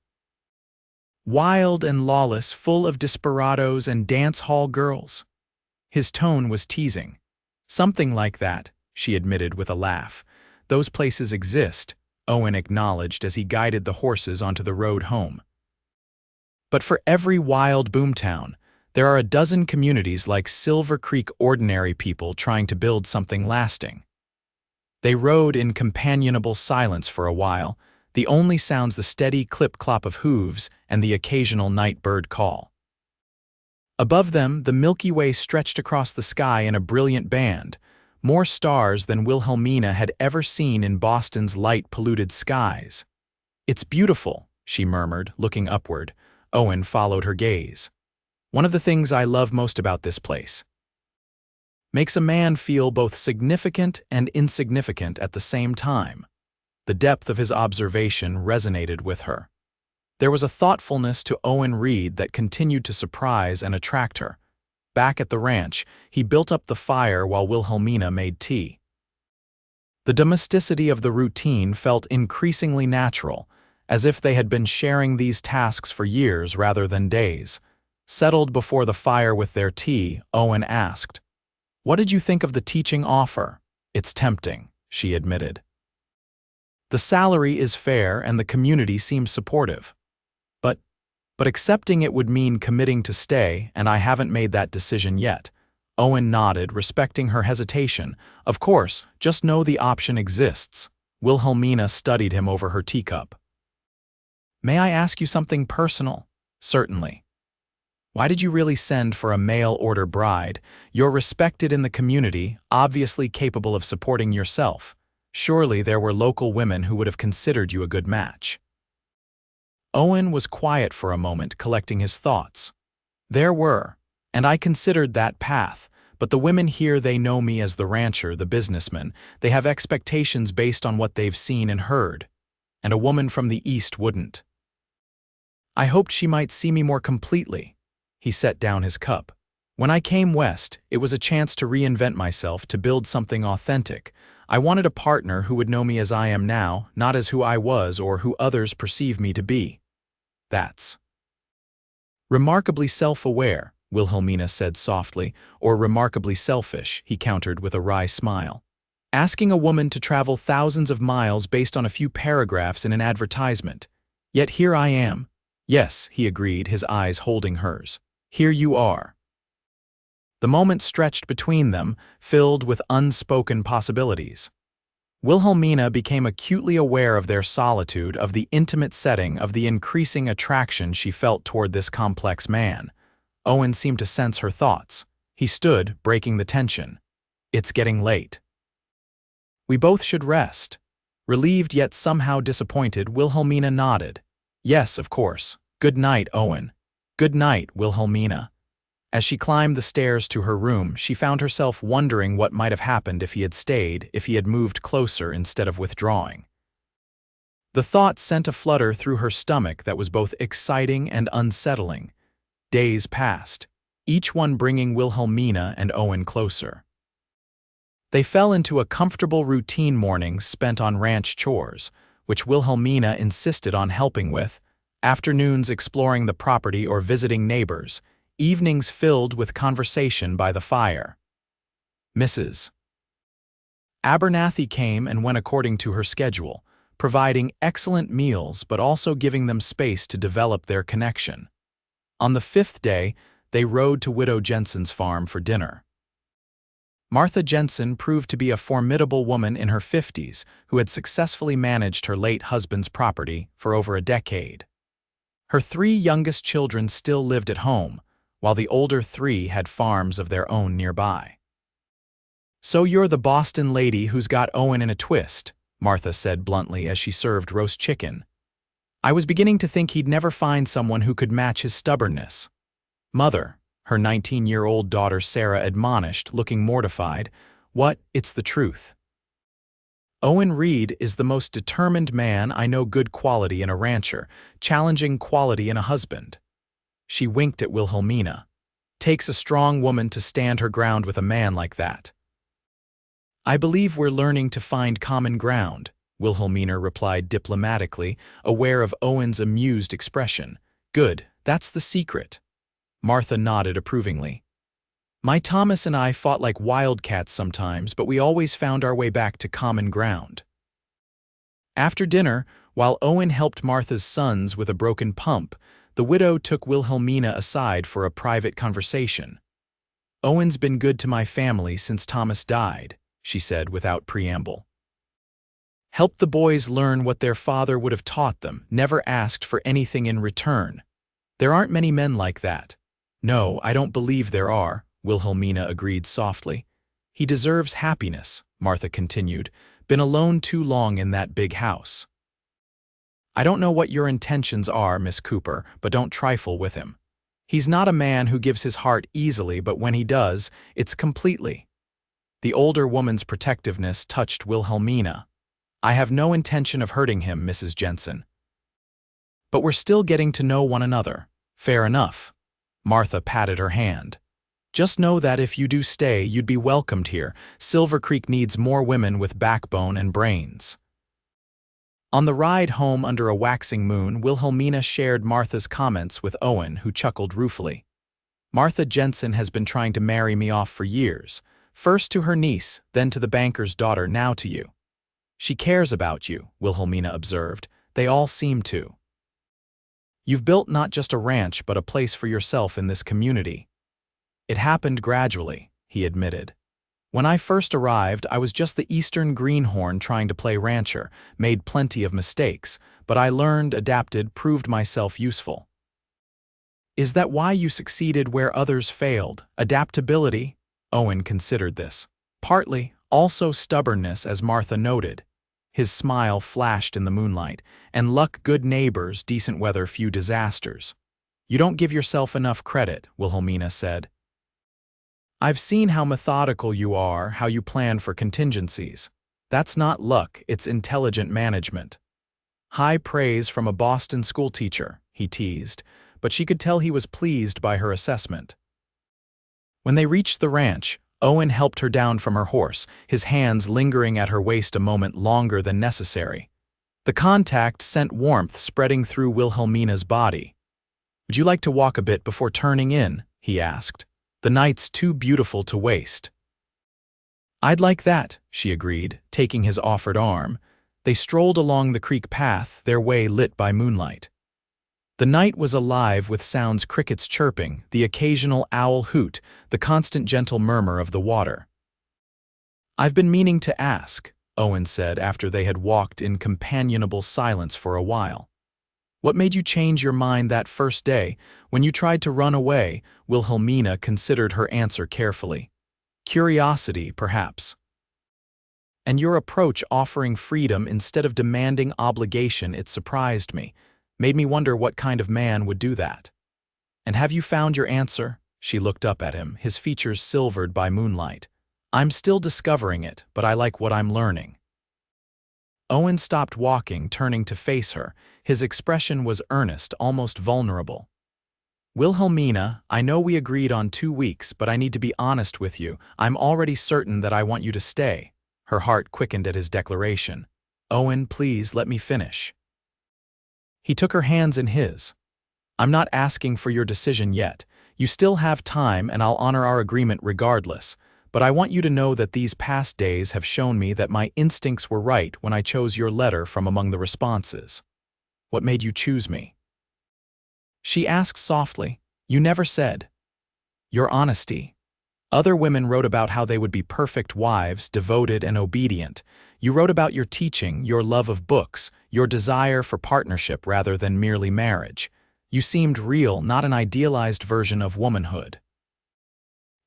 Wild and lawless, full of desperados and dance hall girls." His tone was teasing. "Something like that," she admitted with a laugh. "Those places exist," Owen acknowledged as he guided the horses onto the road home. "But for every wild boomtown, there are a dozen communities like Silver Creek, ordinary people trying to build something lasting." They rode in companionable silence for a while, the only sounds the steady clip-clop of hooves and the occasional night bird call. Above them, the Milky Way stretched across the sky in a brilliant band, more stars than Wilhelmina had ever seen in Boston's light-polluted skies. "It's beautiful," she murmured, looking upward. Owen followed her gaze. "One of the things I love most about this place. Makes a man feel both significant and insignificant at the same time." The depth of his observation resonated with her. There was a thoughtfulness to Owen Reed that continued to surprise and attract her. Back at the ranch, he built up the fire while Wilhelmina made tea. The domesticity of the routine felt increasingly natural, as if they had been sharing these tasks for years rather than days. Settled before the fire with their tea, Owen asked, "What did you think of the teaching offer?" "It's tempting," she admitted. "The salary is fair and the community seems supportive. But accepting it would mean committing to stay, and I haven't made that decision yet." Owen nodded, respecting her hesitation. "Of course, just know the option exists." Wilhelmina studied him over her teacup. "May I ask you something personal?" "Certainly." "Why did you really send for a mail-order bride? You're respected in the community, obviously capable of supporting yourself. Surely there were local women who would have considered you a good match." Owen was quiet for a moment, collecting his thoughts. "There were, and I considered that path, But the women here, they know me as the rancher, the businessman. They have expectations based on what they've seen and heard. And a woman from the East wouldn't. I hoped she might see me more completely. He set down his cup. When I came west, it was a chance to reinvent myself, to build something authentic. I wanted a partner who would know me as I am now, not as who I was or who others perceive me to be. That's remarkably self-aware, Wilhelmina said softly, or remarkably selfish, he countered with a wry smile. Asking a woman to travel thousands of miles based on a few paragraphs in an advertisement. Yet here I am. Yes, he agreed, his eyes holding hers. Here you are. The moment stretched between them, filled with unspoken possibilities. Wilhelmina became acutely aware of their solitude, of the intimate setting, of the increasing attraction she felt toward this complex man. Owen seemed to sense her thoughts. He stood, breaking the tension. It's getting late. We both should rest. Relieved yet somehow disappointed, Wilhelmina nodded. Yes, of course. Good night, Owen. Good night, Wilhelmina. As she climbed the stairs to her room, she found herself wondering what might have happened if he had stayed, if he had moved closer instead of withdrawing. The thought sent a flutter through her stomach that was both exciting and unsettling. Days passed, each one bringing Wilhelmina and Owen closer. They fell into a comfortable routine, mornings spent on ranch chores, which Wilhelmina insisted on helping with, afternoons exploring the property or visiting neighbors, evenings filled with conversation by the fire. Mrs. Abernathy came and went according to her schedule, providing excellent meals but also giving them space to develop their connection. On the 5th day, they rode to Widow Jensen's farm for dinner. Martha Jensen proved to be a formidable woman in her 50s who had successfully managed her late husband's property for over a decade. Her 3 youngest children still lived at home, while the older 3 had farms of their own nearby. "So you're the Boston lady who's got Owen in a twist," Martha said bluntly as she served roast chicken. "I was beginning to think he'd never find someone who could match his stubbornness." "Mother," her 19-year-old daughter Sarah admonished, looking mortified, "what? It's the truth. Owen Reed is the most determined man I know, good quality in a rancher, challenging quality in a husband." She winked at Wilhelmina. "Takes a strong woman to stand her ground with a man like that." "I believe we're learning to find common ground," Wilhelmina replied diplomatically, aware of Owen's amused expression. "Good, that's the secret." Martha nodded approvingly. "My Thomas and I fought like wildcats sometimes, but we always found our way back to common ground." After dinner, while Owen helped Martha's sons with a broken pump, the widow took Wilhelmina aside for a private conversation. "Owen's been good to my family since Thomas died," she said without preamble. "Helped the boys learn what their father would have taught them, never asked for anything in return. There aren't many men like that." "No, I don't believe there are," Wilhelmina agreed softly. "He deserves happiness," Martha continued. "Been alone too long in that big house." "I don't know what your intentions are, Miss Cooper, but don't trifle with him. He's not a man who gives his heart easily, but when he does, it's completely." The older woman's protectiveness touched Wilhelmina. "I have no intention of hurting him, Mrs. Jensen. But we're still getting to know one another." "Fair enough." Martha patted her hand. "Just know that if you do stay, you'd be welcomed here. Silver Creek needs more women with backbone and brains." On the ride home under a waxing moon, Wilhelmina shared Martha's comments with Owen, who chuckled ruefully. "Martha Jensen has been trying to marry me off for years. First to her niece, then to the banker's daughter, now to you." "She cares about you," Wilhelmina observed. "They all seem to. You've built not just a ranch but a place for yourself in this community." "It happened gradually," he admitted. "When I first arrived, I was just the eastern greenhorn trying to play rancher, made plenty of mistakes, but I learned, adapted, proved myself useful." "Is that why you succeeded where others failed? Adaptability?" Owen considered this. "Partly, also stubbornness, as Martha noted." His smile flashed in the moonlight. "And luck, good neighbors, decent weather, few disasters." "You don't give yourself enough credit," Wilhelmina said. I've seen how methodical you are, how you plan for contingencies. That's not luck, it's intelligent management. High praise from a Boston schoolteacher, he teased, but she could tell he was pleased by her assessment. When they reached the ranch, Owen helped her down from her horse, his hands lingering at her waist a moment longer than necessary. The contact sent warmth spreading through Wilhelmina's body. "Would you like to walk a bit before turning in?" he asked. "The night's too beautiful to waste." "I'd like that," she agreed, taking his offered arm. They strolled along the creek path, their way lit by moonlight. The night was alive with sounds: crickets chirping, the occasional owl hoot, the constant gentle murmur of the water. "I've been meaning to ask," Owen said after they had walked in companionable silence for a while. "What made you change your mind that first day, when you tried to run away?" Wilhelmina considered her answer carefully. "Curiosity, perhaps. And your approach, offering freedom instead of demanding obligation, it surprised me. Made me wonder what kind of man would do that." "And have you found your answer?" She looked up at him, his features silvered by moonlight. "I'm still discovering it, but I like what I'm learning." Owen stopped walking, turning to face her. His expression was earnest, almost vulnerable. "Wilhelmina, I know we agreed on 2 weeks, but I need to be honest with you. I'm already certain that I want you to stay." Her heart quickened at his declaration. "Owen, please let me finish." He took her hands in his. "I'm not asking for your decision yet. You still have time, and I'll honor our agreement regardless. But I want you to know that these past days have shown me that my instincts were right when I chose your letter from among the responses." "What made you choose me?" she asked softly. "You never said." "Your honesty. Other women wrote about how they would be perfect wives, devoted and obedient. You wrote about your teaching, your love of books, your desire for partnership rather than merely marriage. You seemed real, not an idealized version of womanhood."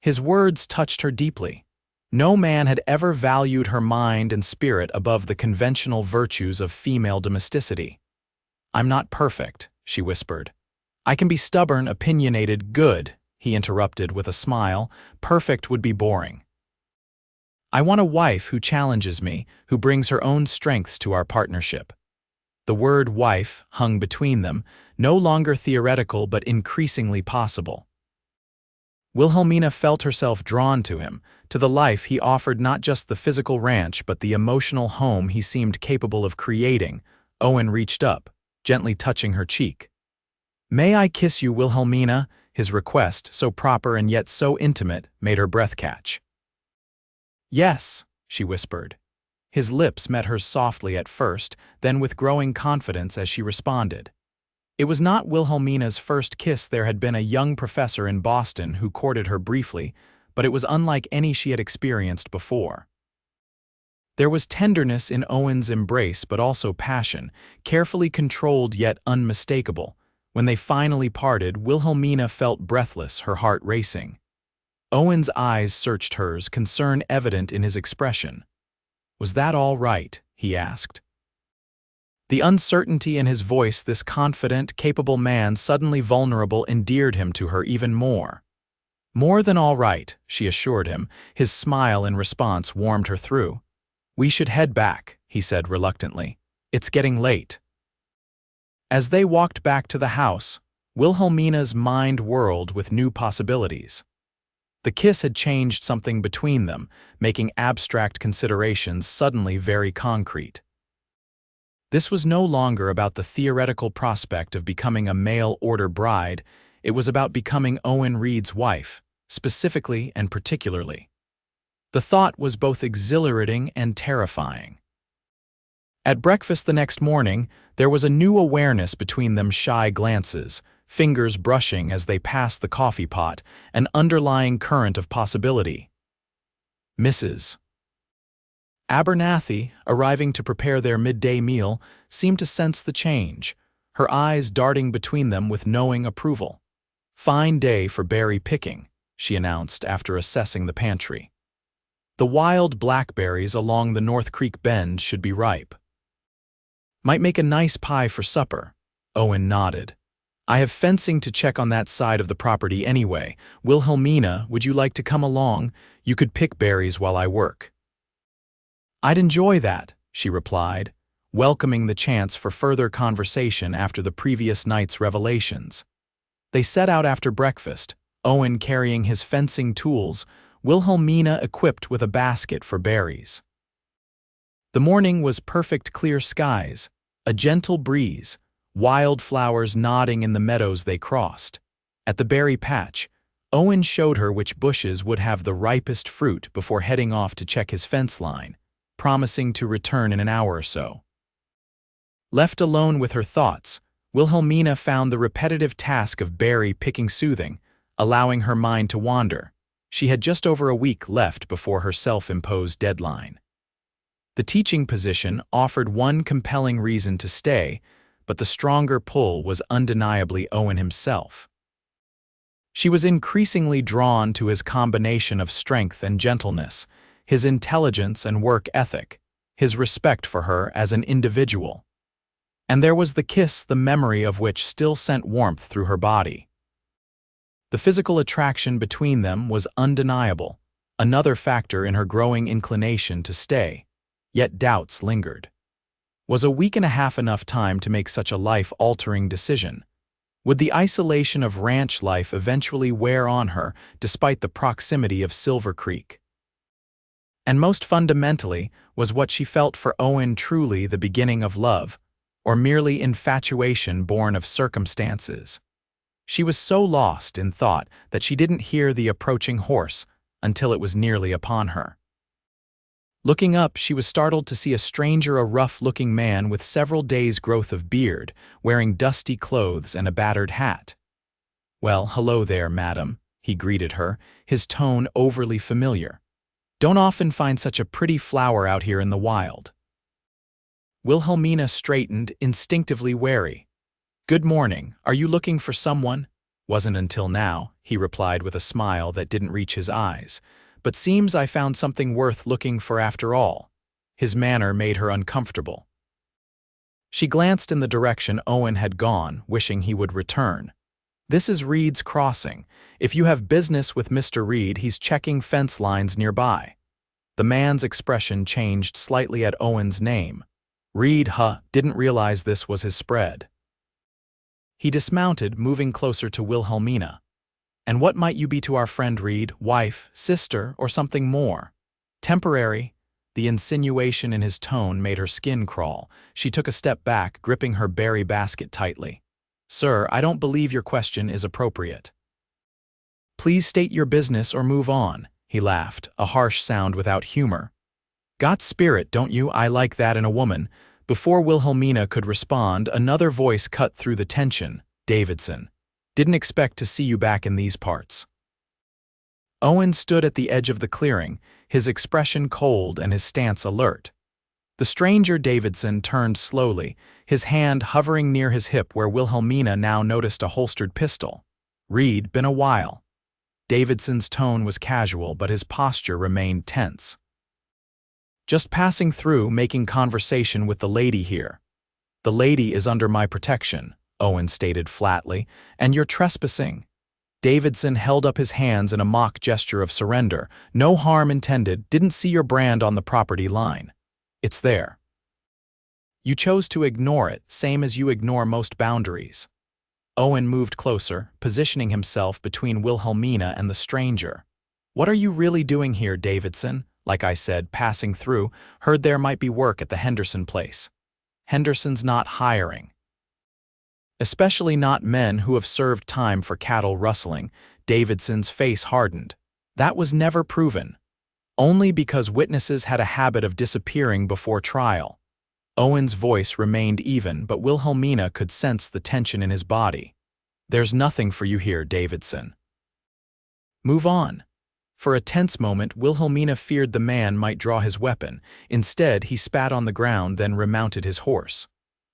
His words touched her deeply. No man had ever valued her mind and spirit above the conventional virtues of female domesticity. "I'm not perfect," she whispered. "I can be stubborn, opinionated, good," he interrupted with a smile. "Perfect would be boring. I want a wife who challenges me, who brings her own strengths to our partnership." The word wife hung between them, no longer theoretical but increasingly possible. Wilhelmina felt herself drawn to him, to the life he offered, not just the physical ranch but the emotional home he seemed capable of creating. Owen reached up, gently touching her cheek. "May I kiss you, Wilhelmina?" His request, so proper and yet so intimate, made her breath catch. "Yes," she whispered. His lips met hers softly at first, then with growing confidence as she responded. It was not Wilhelmina's first kiss. There had been a young professor in Boston who courted her briefly, but it was unlike any she had experienced before. There was tenderness in Owen's embrace but also passion, carefully controlled yet unmistakable. When they finally parted, Wilhelmina felt breathless, her heart racing. Owen's eyes searched hers, concern evident in his expression. "Was that all right?" he asked. The uncertainty in his voice, this confident, capable man suddenly vulnerable, endeared him to her even more. "More than all right," she assured him. His smile in response warmed her through. "We should head back," he said reluctantly. "It's getting late." As they walked back to the house, Wilhelmina's mind whirled with new possibilities. The kiss had changed something between them, making abstract considerations suddenly very concrete. This was no longer about the theoretical prospect of becoming a mail-order bride. It was about becoming Owen Reed's wife, specifically and particularly. The thought was both exhilarating and terrifying. At breakfast the next morning, there was a new awareness between them: shy glances, fingers brushing as they passed the coffee pot, an underlying current of possibility. Mrs. Abernathy, arriving to prepare their midday meal, seemed to sense the change, her eyes darting between them with knowing approval. "Fine day for berry picking," she announced after assessing the pantry. "The wild blackberries along the North Creek bend should be ripe. Might make a nice pie for supper." Owen nodded. I have fencing to check on that side of the property anyway. Wilhelmina, would you like to come along? You could pick berries while I work." "I'd enjoy that," she replied, welcoming the chance for further conversation after the previous night's revelations. They set out after breakfast, Owen carrying his fencing tools, Wilhelmina equipped with a basket for berries. The morning was perfect clear skies, a gentle breeze, wildflowers nodding in the meadows they crossed. At the berry patch, Owen showed her which bushes would have the ripest fruit before heading off to check his fence line, promising to return in an hour or so. Left alone with her thoughts, Wilhelmina found the repetitive task of berry picking soothing, allowing her mind to wander. She had just over a week left before her self-imposed deadline. The teaching position offered one compelling reason to stay, but the stronger pull was undeniably Owen himself. She was increasingly drawn to his combination of strength and gentleness, his intelligence and work ethic, his respect for her as an individual. And there was the kiss, the memory of which still sent warmth through her body. The physical attraction between them was undeniable, another factor in her growing inclination to stay, yet doubts lingered. Was a week and a half enough time to make such a life-altering decision? Would the isolation of ranch life eventually wear on her despite the proximity of Silver Creek? And most fundamentally, was what she felt for Owen truly the beginning of love, or merely infatuation born of circumstances? She was so lost in thought that she didn't hear the approaching horse until it was nearly upon her. Looking up, she was startled to see a stranger, a rough-looking man with several days' growth of beard, wearing dusty clothes and a battered hat. "Well, hello there, madam," he greeted her, his tone overly familiar. "Don't often find such a pretty flower out here in the wild." Wilhelmina straightened, instinctively wary. "Good morning. Are you looking for someone?" "Wasn't until now," he replied with a smile that didn't reach his eyes. "But seems I found something worth looking for after all." His manner made her uncomfortable. She glanced in the direction Owen had gone, wishing he would return. "This is Reed's Crossing. If you have business with Mr. Reed, he's checking fence lines nearby." The man's expression changed slightly at Owen's name. Reed, didn't realize this was his spread. He dismounted, moving closer to Wilhelmina. "And what might you be to our friend Reed? Wife, sister, or something more?" "Temporary." The insinuation in his tone made her skin crawl. She took a step back, gripping her berry basket tightly. "Sir, I don't believe your question is appropriate." "Please state your business or move on," he laughed, a harsh sound without humor. "Got spirit, don't you? I like that in a woman." Before Wilhelmina could respond, another voice cut through the tension. "Davidson. Didn't expect to see you back in these parts." Owen stood at the edge of the clearing, his expression cold and his stance alert. The stranger Davidson turned slowly, his hand hovering near his hip where Wilhelmina now noticed a holstered pistol. "Reed, been a while." Davidson's tone was casual, but his posture remained tense. "Just passing through, making conversation with the lady here." "The lady is under my protection," Owen stated flatly, "and you're trespassing." Davidson held up his hands in a mock gesture of surrender. "No harm intended, didn't see your brand on the property line. It's there. You chose to ignore it, same as you ignore most boundaries." Owen moved closer, positioning himself between Wilhelmina and the stranger. "What are you really doing here, Davidson?" "Like I said, passing through, heard there might be work at the Henderson place." "Henderson's not hiring." "Especially not men who have served time for cattle rustling." Davidson's face hardened. "That was never proven. Only because witnesses had a habit of disappearing before trial." Owen's voice remained even, but Wilhelmina could sense the tension in his body. "There's nothing for you here, Davidson. Move on." For a tense moment, Wilhelmina feared the man might draw his weapon. Instead, he spat on the ground, then remounted his horse.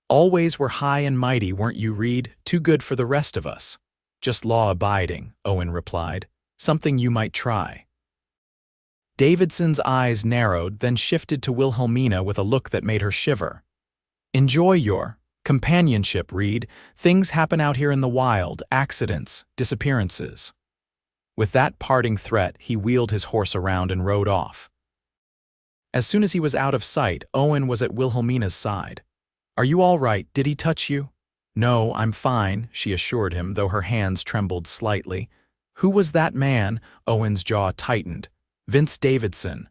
"Always were high and mighty, weren't you, Reed? Too good for the rest of us." "Just law-abiding," Owen replied. "Something you might try." Davidson's eyes narrowed, then shifted to Wilhelmina with a look that made her shiver. "Enjoy your..." Companionship, Reed. Things happen out here in the wild, accidents, disappearances. With that parting threat, he wheeled his horse around and rode off. As soon as he was out of sight, Owen was at Wilhelmina's side. "Are you all right? Did he touch you?" "No, I'm fine," she assured him, though her hands trembled slightly. "Who was that man?" Owen's jaw tightened. "Vince Davidson.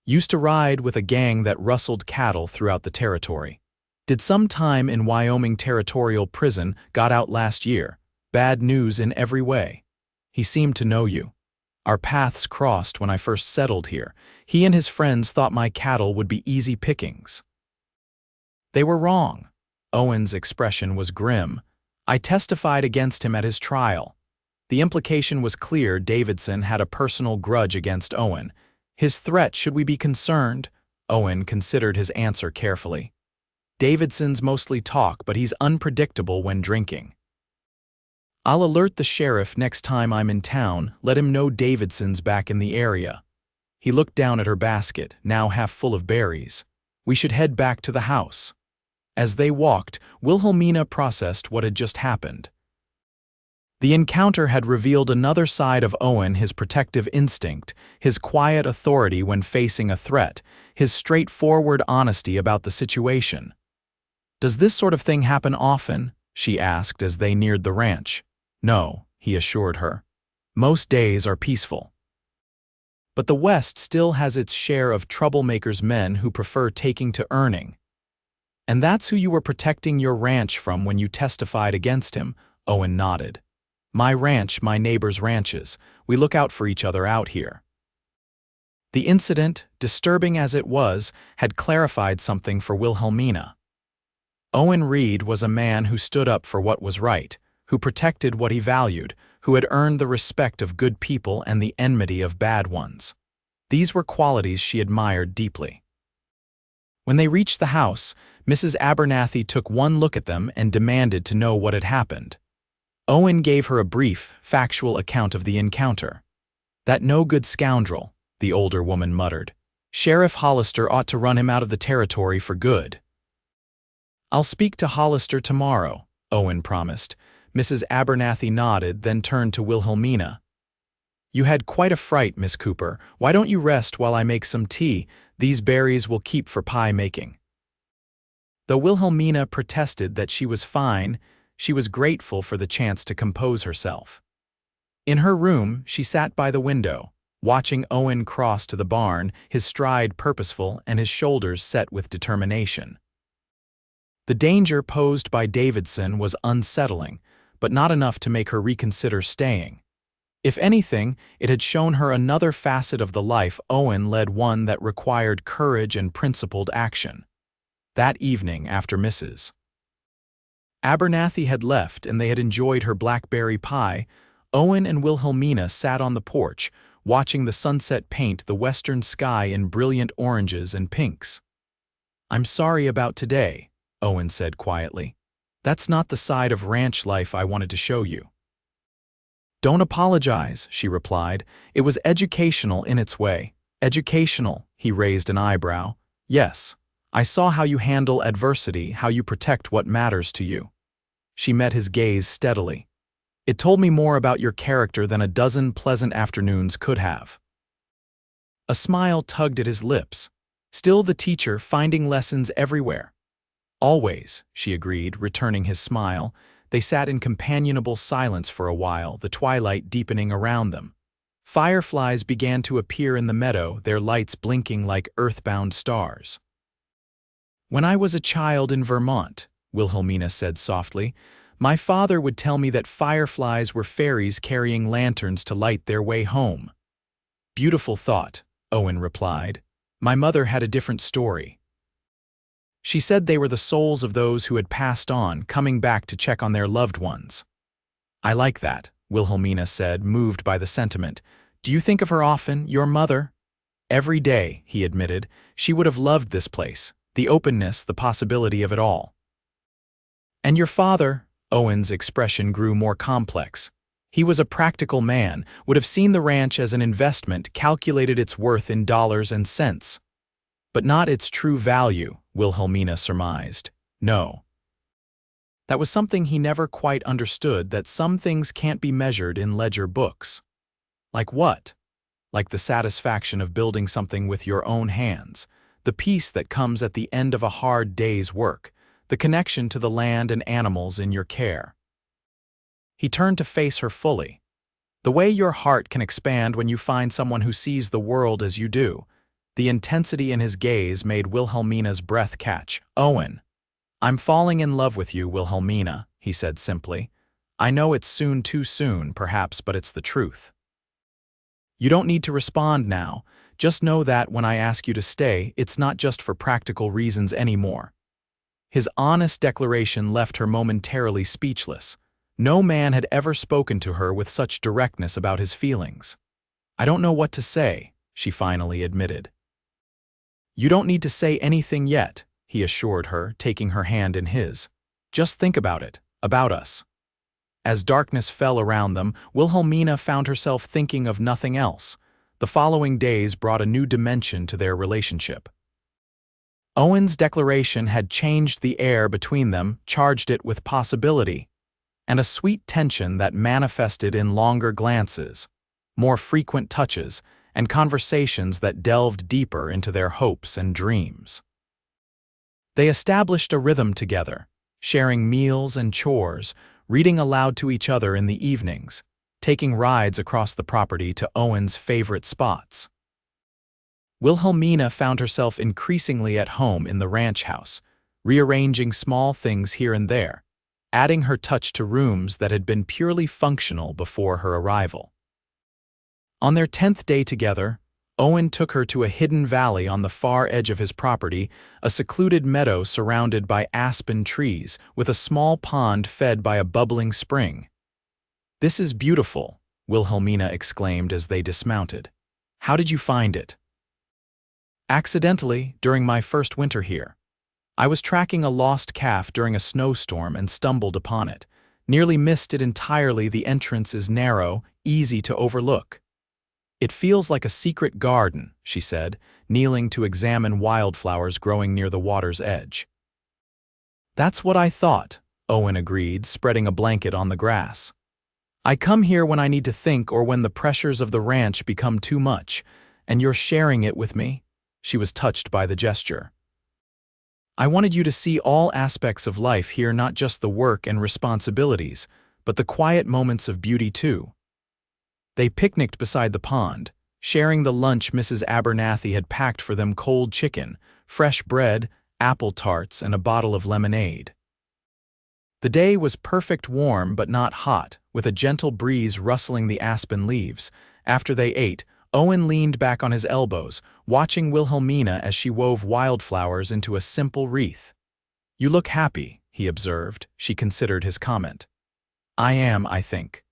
Used to ride with a gang that rustled cattle throughout the territory. Did some time in Wyoming territorial prison, got out last year. Bad news in every way. He seemed to know you. Our paths crossed when I first settled here. He and his friends thought my cattle would be easy pickings. They were wrong." Owen's expression was grim. "I testified against him at his trial. The implication was clear. Davidson had a personal grudge against Owen. His threat, should we be concerned?" Owen considered his answer carefully. "Davidson's mostly talk, but he's unpredictable when drinking. I'll alert the sheriff next time I'm in town, let him know Davidson's back in the area." He looked down at her basket, now half full of berries. "We should head back to the house." As they walked, Wilhelmina processed what had just happened. The encounter had revealed another side of Owen, his protective instinct, his quiet authority when facing a threat, his straightforward honesty about the situation. "Does this sort of thing happen often?" she asked as they neared the ranch. "No," he assured her. "Most days are peaceful. But the West still has its share of troublemakers, men who prefer taking to earning. And that's who you were protecting your ranch from when you testified against him." Owen nodded. "My ranch, my neighbors' ranches. We look out for each other out here." The incident, disturbing as it was, had clarified something for Wilhelmina. Owen Reed was a man who stood up for what was right, who protected what he valued, who had earned the respect of good people and the enmity of bad ones. These were qualities she admired deeply. When they reached the house, Mrs. Abernathy took one look at them and demanded to know what had happened. Owen gave her a brief, factual account of the encounter. "That no-good scoundrel," the older woman muttered. "Sheriff Hollister ought to run him out of the territory for good." "I'll speak to Hollister tomorrow," Owen promised. Mrs. Abernathy nodded, then turned to Wilhelmina. "You had quite a fright, Miss Cooper. Why don't you rest while I make some tea? These berries will keep for pie making." Though Wilhelmina protested that she was fine, she was grateful for the chance to compose herself. In her room, she sat by the window, watching Owen cross to the barn, his stride purposeful and his shoulders set with determination. The danger posed by Davidson was unsettling, but not enough to make her reconsider staying. If anything, it had shown her another facet of the life Owen led, one that required courage and principled action. That evening, after Mrs. Abernathy had left and they had enjoyed her blackberry pie, Owen and Wilhelmina sat on the porch, watching the sunset paint the western sky in brilliant oranges and pinks. "I'm sorry about today," Owen said quietly. "That's not the side of ranch life I wanted to show you." "Don't apologize," she replied. "It was educational in its way." "Educational," he raised an eyebrow. "Yes. I saw how you handle adversity, how you protect what matters to you." She met his gaze steadily. "It told me more about your character than a dozen pleasant afternoons could have." A smile tugged at his lips. Still the teacher, finding lessons everywhere. "Always," she agreed, returning his smile. They sat in companionable silence for a while, the twilight deepening around them. Fireflies began to appear in the meadow, their lights blinking like earthbound stars. "When I was a child in Vermont," Wilhelmina said softly, "my father would tell me that fireflies were fairies carrying lanterns to light their way home." "Beautiful thought," Owen replied. "My mother had a different story. She said they were the souls of those who had passed on, coming back to check on their loved ones." "I like that," Wilhelmina said, moved by the sentiment. "Do you think of her often, your mother?" "Every day," he admitted. "She would have loved this place, the openness, the possibility of it all." "And your father?" Owen's expression grew more complex. He was a practical man, would have seen the ranch as an investment, calculated its worth in dollars and cents. But not its true value, Wilhelmina surmised. No. That was something he never quite understood, that some things can't be measured in ledger books. Like what? Like the satisfaction of building something with your own hands, the peace that comes at the end of a hard day's work, the connection to the land and animals in your care. He turned to face her fully. The way your heart can expand when you find someone who sees the world as you do. The intensity in his gaze made Wilhelmina's breath catch. "Owen, I'm falling in love with you, Wilhelmina," he said simply. "I know it's soon, too soon, perhaps, but it's the truth. You don't need to respond now. Just know that when I ask you to stay, it's not just for practical reasons anymore." His honest declaration left her momentarily speechless. No man had ever spoken to her with such directness about his feelings. "I don't know what to say," she finally admitted. "You don't need to say anything yet," he assured her, taking her hand in his. "Just think about it, about us." As darkness fell around them, Wilhelmina found herself thinking of nothing else. The following days brought a new dimension to their relationship. Owen's declaration had changed the air between them, charged it with possibility, and a sweet tension that manifested in longer glances, more frequent touches, and conversations that delved deeper into their hopes and dreams. They established a rhythm together, sharing meals and chores, reading aloud to each other in the evenings, taking rides across the property to Owen's favorite spots. Wilhelmina found herself increasingly at home in the ranch house, rearranging small things here and there, adding her touch to rooms that had been purely functional before her arrival. On their 10th day together, Owen took her to a hidden valley on the far edge of his property, a secluded meadow surrounded by aspen trees, with a small pond fed by a bubbling spring. "This is beautiful," Wilhelmina exclaimed as they dismounted. "How did you find it?" "Accidentally, during my first winter here. I was tracking a lost calf during a snowstorm and stumbled upon it. Nearly missed it entirely. The entrance is narrow, easy to overlook. It feels like a secret garden," she said, kneeling to examine wildflowers growing near the water's edge. "That's what I thought," Owen agreed, spreading a blanket on the grass. "I come here when I need to think or when the pressures of the ranch become too much, and you're sharing it with me." She was touched by the gesture. "I wanted you to see all aspects of life here, not just the work and responsibilities, but the quiet moments of beauty too." They picnicked beside the pond, sharing the lunch Mrs. Abernathy had packed for them: cold chicken, fresh bread, apple tarts, and a bottle of lemonade. The day was perfect, warm but not hot, with a gentle breeze rustling the aspen leaves. After they ate, Owen leaned back on his elbows, watching Wilhelmina as she wove wildflowers into a simple wreath. "You look happy," he observed. She considered his comment. "I am, I think."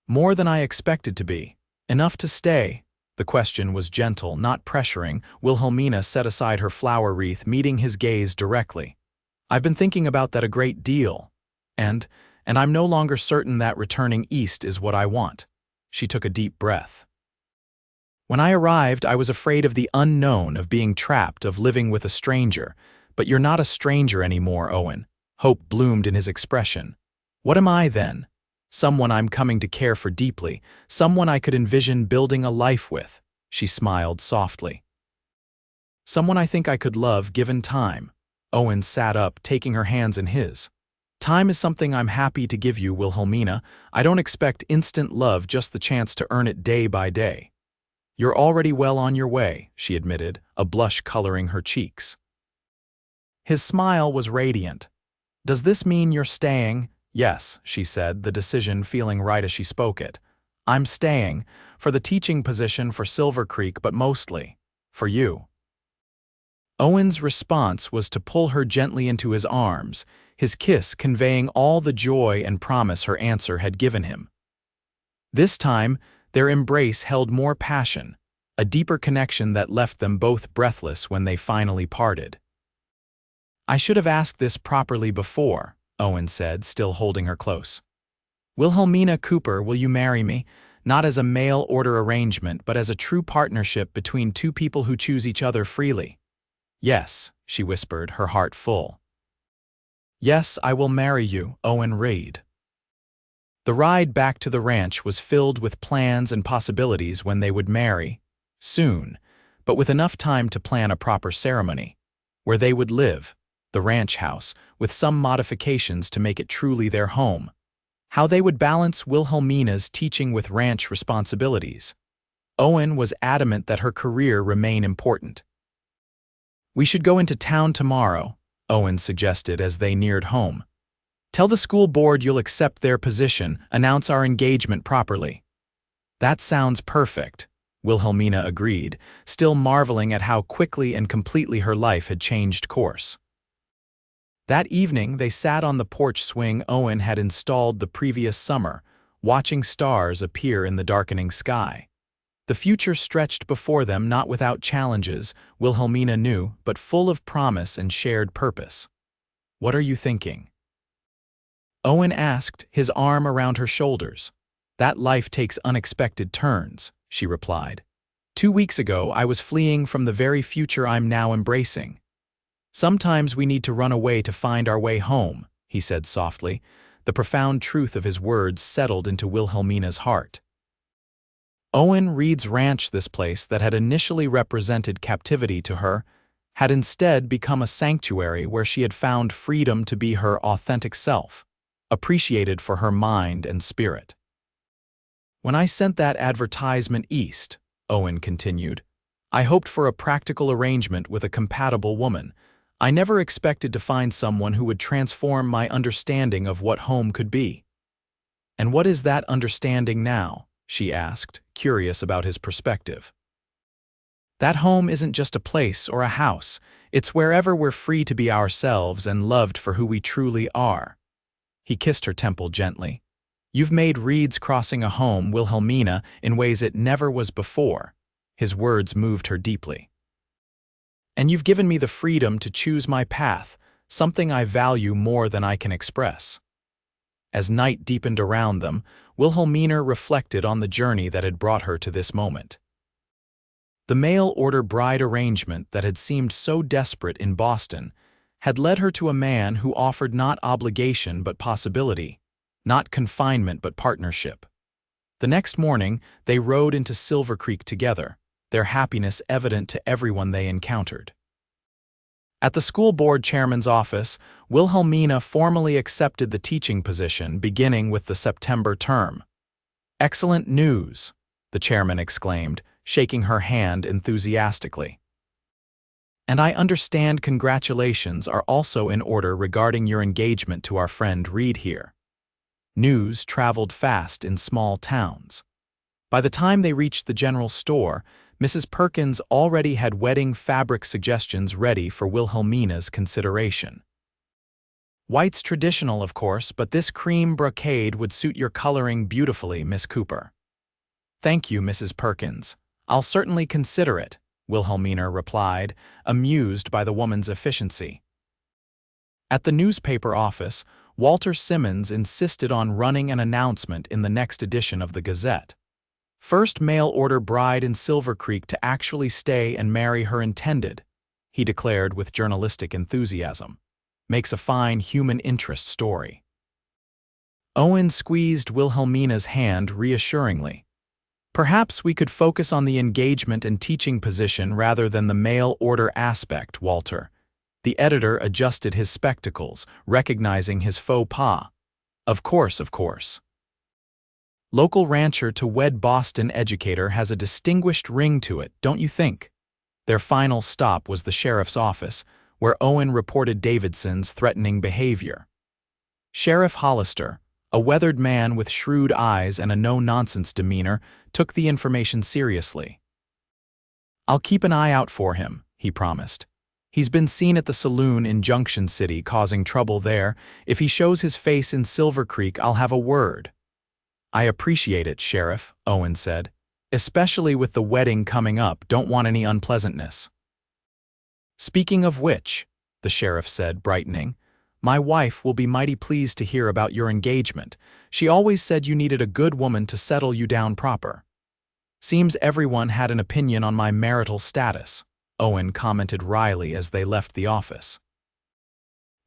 "More than I expected to be. Enough to stay?" The question was gentle, not pressuring. Wilhelmina set aside her flower wreath, meeting his gaze directly. "I've been thinking about that a great deal. And I'm no longer certain that returning east is what I want." She took a deep breath. "When I arrived, I was afraid of the unknown, of being trapped, of living with a stranger. But you're not a stranger anymore, Owen." Hope bloomed in his expression. "What am I then? Someone I'm coming to care for deeply, someone I could envision building a life with." She smiled softly. "Someone I think I could love given time." Owen sat up, taking her hands in his. "Time is something I'm happy to give you, Wilhelmina. I don't expect instant love, just the chance to earn it day by day." "You're already well on your way," she admitted, a blush coloring her cheeks. His smile was radiant. "Does this mean you're staying?" "Yes," she said, the decision feeling right as she spoke it. "I'm staying, for the teaching position, for Silver Creek, but mostly for you." Owen's response was to pull her gently into his arms, his kiss conveying all the joy and promise her answer had given him. This time, their embrace held more passion, a deeper connection that left them both breathless when they finally parted. "I should have asked this properly before," Owen said, still holding her close. "Wilhelmina Cooper, will you marry me? Not as a mail-order arrangement, but as a true partnership between two people who choose each other freely." "Yes," she whispered, her heart full. Yes, I will marry you, Owen Reed. The ride back to the ranch was filled with plans and possibilities when they would marry, soon, but with enough time to plan a proper ceremony. Where they would live, the ranch house, with some modifications to make it truly their home. How they would balance Wilhelmina's teaching with ranch responsibilities. Owen was adamant that her career remain important. We should go into town tomorrow, Owen suggested as they neared home. Tell the school board you'll accept their position, announce our engagement properly. That sounds perfect, Wilhelmina agreed, still marveling at how quickly and completely her life had changed course. That evening, they sat on the porch swing Owen had installed the previous summer, watching stars appear in the darkening sky. The future stretched before them not without challenges, Wilhelmina knew, but full of promise and shared purpose. What are you thinking? Owen asked, his arm around her shoulders. That life takes unexpected turns, she replied. 2 weeks ago, I was fleeing from the very future I'm now embracing. Sometimes we need to run away to find our way home, he said softly. The profound truth of his words settled into Wilhelmina's heart. Owen Reed's ranch, this place that had initially represented captivity to her, had instead become a sanctuary where she had found freedom to be her authentic self, appreciated for her mind and spirit. When I sent that advertisement east, Owen continued, I hoped for a practical arrangement with a compatible woman. I never expected to find someone who would transform my understanding of what home could be. And what is that understanding now? She asked, curious about his perspective. That home isn't just a place or a house. It's wherever we're free to be ourselves and loved for who we truly are. He kissed her temple gently. You've made Reed's crossing a home, Wilhelmina, in ways it never was before. His words moved her deeply. And you've given me the freedom to choose my path, something I value more than I can express. As night deepened around them, Wilhelmina reflected on the journey that had brought her to this moment. The mail-order bride arrangement that had seemed so desperate in Boston had led her to a man who offered not obligation but possibility, not confinement but partnership. The next morning, they rode into Silver Creek together, their happiness evident to everyone they encountered. At the school board chairman's office, Wilhelmina formally accepted the teaching position beginning with the September term. Excellent news, the chairman exclaimed, shaking her hand enthusiastically. And I understand congratulations are also in order regarding your engagement to our friend Reed here. News traveled fast in small towns. By the time they reached the general store, Mrs. Perkins already had wedding fabric suggestions ready for Wilhelmina's consideration. White's traditional, of course, but this cream brocade would suit your coloring beautifully, Miss Cooper. Thank you, Mrs. Perkins. I'll certainly consider it, Wilhelmina replied, amused by the woman's efficiency. At the newspaper office, Walter Simmons insisted on running an announcement in the next edition of the Gazette. First mail-order bride in Silver Creek to actually stay and marry her intended, he declared with journalistic enthusiasm. Makes a fine human interest story. Owen squeezed Wilhelmina's hand reassuringly. Perhaps we could focus on the engagement and teaching position rather than the mail-order aspect, Walter. The editor adjusted his spectacles, recognizing his faux pas. Of course, of course. Local rancher to wed Boston educator has a distinguished ring to it, don't you think? Their final stop was the sheriff's office, where Owen reported Davidson's threatening behavior. Sheriff Hollister, a weathered man with shrewd eyes and a no-nonsense demeanor, took the information seriously. I'll keep an eye out for him, he promised. He's been seen at the saloon in Junction City causing trouble there. If he shows his face in Silver Creek, I'll have a word. I appreciate it, Sheriff, Owen said. Especially with the wedding coming up, don't want any unpleasantness. Speaking of which, the sheriff said, brightening, my wife will be mighty pleased to hear about your engagement. She always said you needed a good woman to settle you down proper. Seems everyone had an opinion on my marital status, Owen commented wryly as they left the office.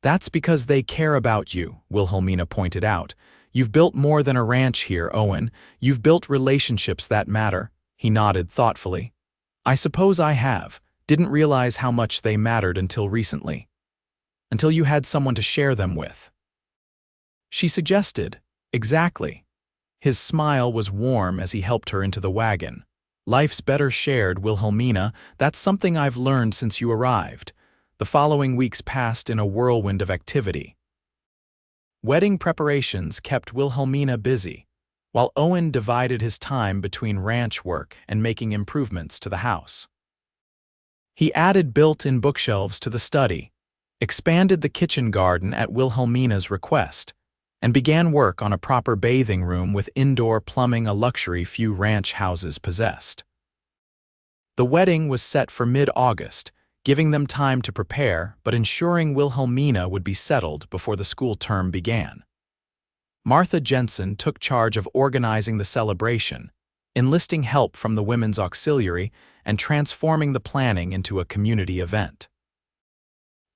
That's because they care about you, Wilhelmina pointed out. You've built more than a ranch here, Owen. You've built relationships that matter. He nodded thoughtfully. I suppose I have. Didn't realize how much they mattered until recently. Until you had someone to share them with. She suggested. Exactly. His smile was warm as he helped her into the wagon. Life's better shared, Wilhelmina. That's something I've learned since you arrived. The following weeks passed in a whirlwind of activity. Wedding preparations kept Wilhelmina busy, while Owen divided his time between ranch work and making improvements to the house. He added built-in bookshelves to the study, expanded the kitchen garden at Wilhelmina's request, and began work on a proper bathing room with indoor plumbing, a luxury few ranch houses possessed. The wedding was set for mid-August, giving them time to prepare but ensuring Wilhelmina would be settled before the school term began. Martha Jensen took charge of organizing the celebration, enlisting help from the Women's Auxiliary and transforming the planning into a community event.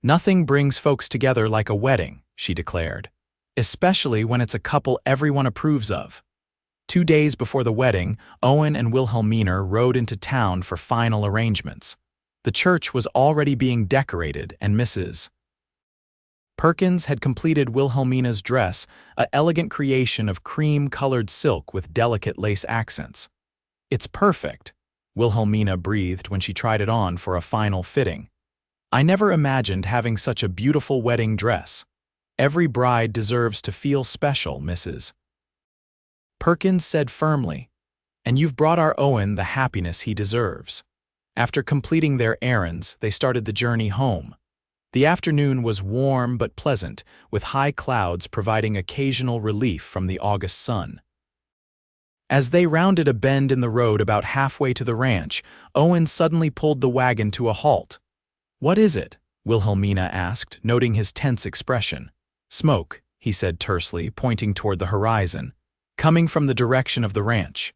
Nothing brings folks together like a wedding, she declared, especially when it's a couple everyone approves of. 2 days before the wedding, Owen and Wilhelmina rode into town for final arrangements. The church was already being decorated and Mrs. Perkins had completed Wilhelmina's dress, an elegant creation of cream-colored silk with delicate lace accents. It's perfect, Wilhelmina breathed when she tried it on for a final fitting. I never imagined having such a beautiful wedding dress. Every bride deserves to feel special, Mrs. Perkins said firmly, and you've brought our Owen the happiness he deserves. After completing their errands, they started the journey home. The afternoon was warm but pleasant, with high clouds providing occasional relief from the August sun. As they rounded a bend in the road about halfway to the ranch, Owen suddenly pulled the wagon to a halt. What is it? Wilhelmina asked, noting his tense expression. Smoke, he said tersely, pointing toward the horizon, coming from the direction of the ranch.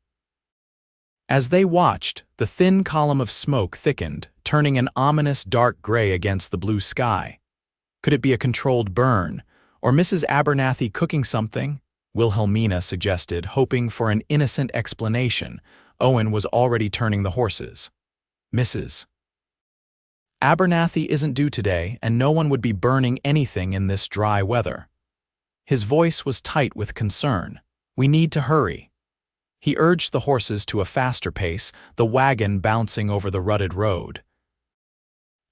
As they watched, the thin column of smoke thickened, turning an ominous dark gray against the blue sky. Could it be a controlled burn, or Mrs. Abernathy cooking something? Wilhelmina suggested, hoping for an innocent explanation. Owen was already turning the horses. Mrs. Abernathy isn't due today, and no one would be burning anything in this dry weather. His voice was tight with concern. We need to hurry. He urged the horses to a faster pace, the wagon bouncing over the rutted road.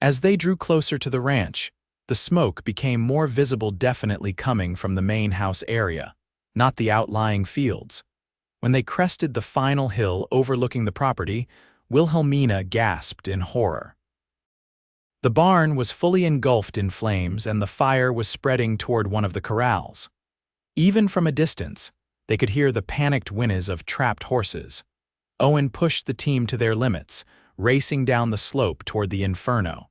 As they drew closer to the ranch, the smoke became more visible, definitely coming from the main house area, not the outlying fields. When they crested the final hill overlooking the property, Wilhelmina gasped in horror. The barn was fully engulfed in flames and the fire was spreading toward one of the corrals. Even from a distance, they could hear the panicked whinnies of trapped horses. Owen pushed the team to their limits, racing down the slope toward the inferno.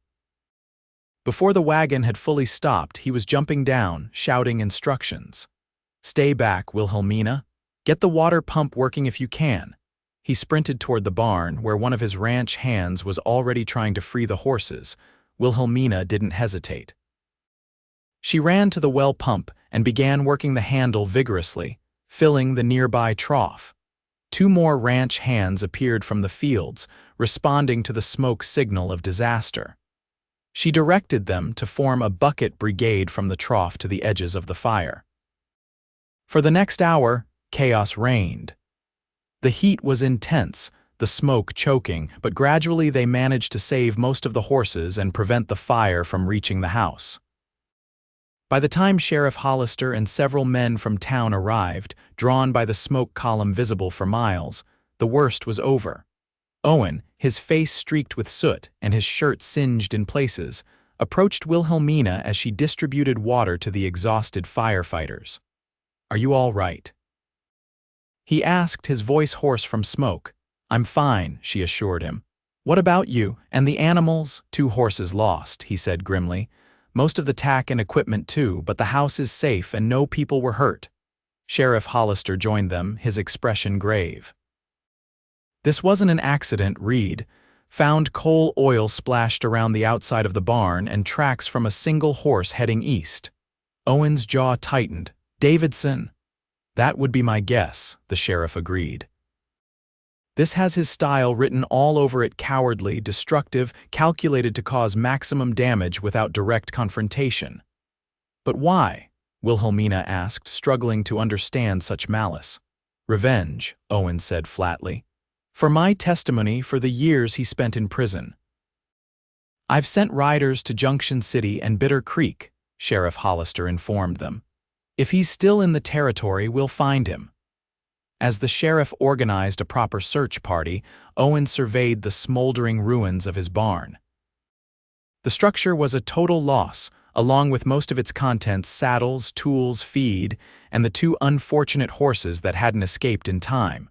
Before the wagon had fully stopped, he was jumping down, shouting instructions. Stay back, Wilhelmina. Get the water pump working if you can. He sprinted toward the barn, where one of his ranch hands was already trying to free the horses. Wilhelmina didn't hesitate. She ran to the well pump and began working the handle vigorously, filling the nearby trough. 2 more ranch hands appeared from the fields, responding to the smoke signal of disaster. She directed them to form a bucket brigade from the trough to the edges of the fire. For the next hour, chaos reigned. The heat was intense, the smoke choking, but gradually they managed to save most of the horses and prevent the fire from reaching the house. By the time Sheriff Hollister and several men from town arrived, drawn by the smoke column visible for miles, the worst was over. Owen, his face streaked with soot and his shirt singed in places, approached Wilhelmina as she distributed water to the exhausted firefighters. Are you all right? He asked, his voice hoarse from smoke. I'm fine, she assured him. What about you and the animals? 2 horses lost, he said grimly. Most of the tack and equipment too, but the house is safe and no people were hurt. Sheriff Hollister joined them, his expression grave. This wasn't an accident, Reed. found coal oil splashed around the outside of the barn and tracks from a single horse heading east. Owen's jaw tightened. "Davidson." "That would be my guess," the sheriff agreed. "This has his style written all over it: cowardly, destructive, calculated to cause maximum damage without direct confrontation." "But why?" Wilhelmina asked, struggling to understand such malice. "Revenge," Owen said flatly. "For my testimony for the years he spent in prison." "I've sent riders to Junction City and Bitter Creek," Sheriff Hollister informed them. "If he's still in the territory, we'll find him." As the sheriff organized a proper search party, Owen surveyed the smoldering ruins of his barn. The structure was a total loss, along with most of its contents: saddles, tools, feed, and the two unfortunate horses that hadn't escaped in time.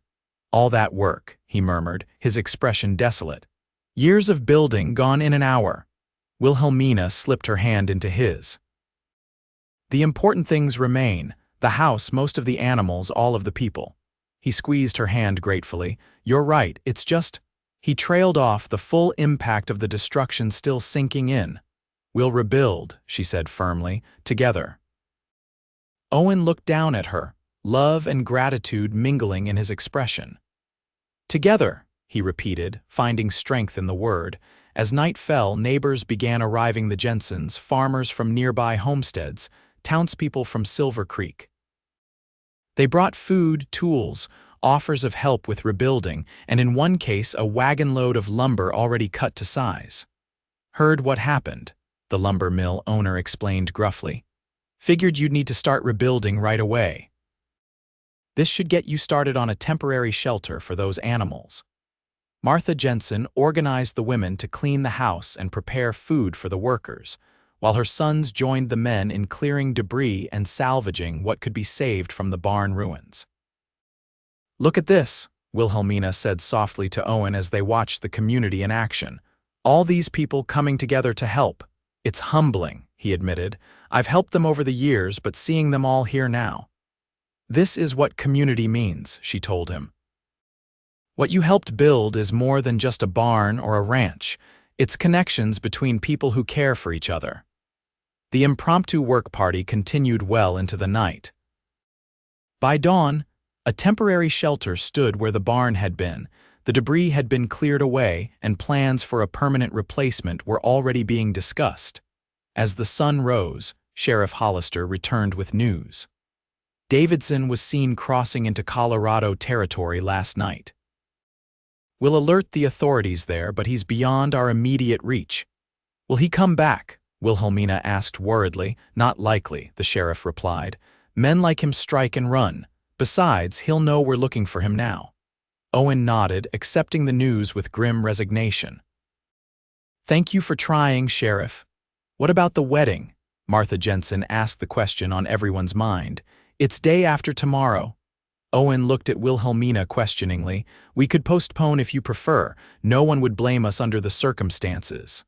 "All that work," he murmured, his expression desolate. "Years of building gone in an hour." Wilhelmina slipped her hand into his. "The important things remain: the house, most of the animals, all of the people." He squeezed her hand gratefully. "You're right, it's just—" He trailed off, the full impact of the destruction still sinking in. "We'll rebuild," she said firmly, "together." Owen looked down at her, love and gratitude mingling in his expression. "Together," he repeated, finding strength in the word. As night fell, neighbors began arriving: the Jensens, farmers from nearby homesteads, townspeople from Silver Creek. They brought food, tools, offers of help with rebuilding, and in one case a wagon load of lumber already cut to size. "Heard what happened," the lumber mill owner explained gruffly. "Figured you'd need to start rebuilding right away. This should get you started on a temporary shelter for those animals." Martha Jensen organized the women to clean the house and prepare food for the workers, while her sons joined the men in clearing debris and salvaging what could be saved from the barn ruins. "Look at this," Wilhelmina said softly to Owen as they watched the community in action. "All these people coming together to help. It's humbling," he admitted. "I've helped them over the years, but seeing them all here now." "This is what community means," she told him. "What you helped build is more than just a barn or a ranch. It's connections between people who care for each other." The impromptu work party continued well into the night. By dawn, a temporary shelter stood where the barn had been. The debris had been cleared away, and plans for a permanent replacement were already being discussed. As the sun rose, Sheriff Hollister returned with news. Davidson was seen crossing into Colorado territory last night. "We'll alert the authorities there, but he's beyond our immediate reach." "Will he come back?" Wilhelmina asked worriedly. "Not likely," the sheriff replied. "Men like him strike and run. Besides, he'll know we're looking for him now." Owen nodded, accepting the news with grim resignation. "Thank you for trying, Sheriff." "What about the wedding?" Martha Jensen asked the question on everyone's mind. "It's day after tomorrow." Owen looked at Wilhelmina questioningly. "We could postpone if you prefer. No one would blame us under the circumstances."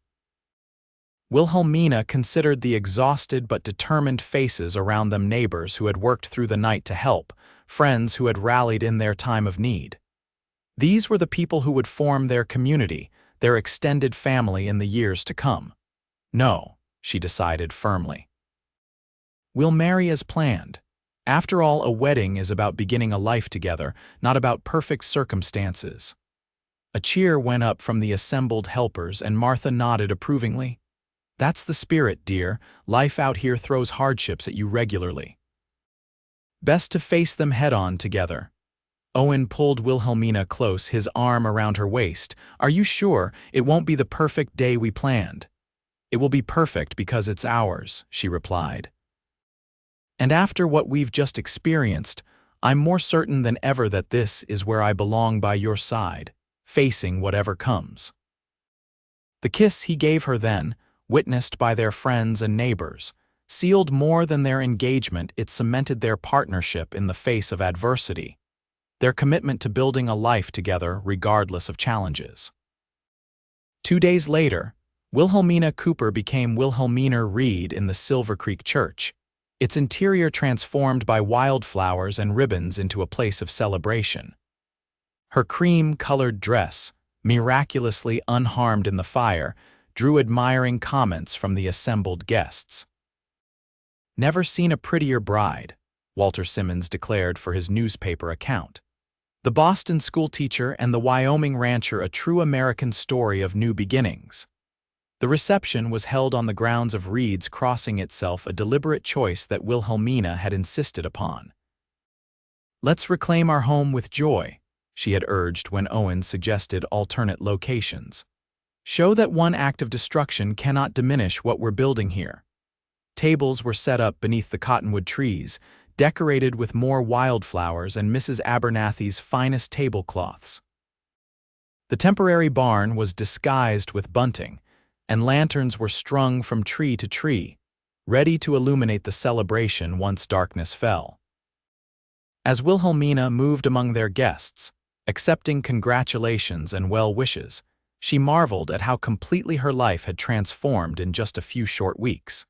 Wilhelmina considered the exhausted but determined faces around them: neighbors who had worked through the night to help, friends who had rallied in their time of need. These were the people who would form their community, their extended family in the years to come. "No," she decided firmly. "We'll marry as planned. After all, a wedding is about beginning a life together, not about perfect circumstances." A cheer went up from the assembled helpers, and Martha nodded approvingly. "That's the spirit, dear. Life out here throws hardships at you regularly. Best to face them head-on together." Owen pulled Wilhelmina close, his arm around her waist. "Are you sure it won't be the perfect day we planned?" "It will be perfect because it's ours," she replied. "And after what we've just experienced, I'm more certain than ever that this is where I belong, by your side, facing whatever comes." The kiss he gave her then, witnessed by their friends and neighbors, sealed more than their engagement. It cemented their partnership in the face of adversity, their commitment to building a life together regardless of challenges. 2 days later, Wilhelmina Cooper became Wilhelmina Reed in the Silver Creek Church, its interior transformed by wildflowers and ribbons into a place of celebration. Her cream-colored dress, miraculously unharmed in the fire, drew admiring comments from the assembled guests. "Never seen a prettier bride," Walter Simmons declared for his newspaper account. The Boston schoolteacher and the Wyoming rancher, a true American story of new beginnings. The reception was held on the grounds of Reed's crossing itself, a deliberate choice that Wilhelmina had insisted upon. "Let's reclaim our home with joy," she had urged when Owen suggested alternate locations. "Show that one act of destruction cannot diminish what we're building here." Tables were set up beneath the cottonwood trees, decorated with more wildflowers and Mrs. Abernathy's finest tablecloths. The temporary barn was disguised with bunting, and lanterns were strung from tree to tree, ready to illuminate the celebration once darkness fell. As Wilhelmina moved among their guests, accepting congratulations and well wishes, she marveled at how completely her life had transformed in just a few short weeks.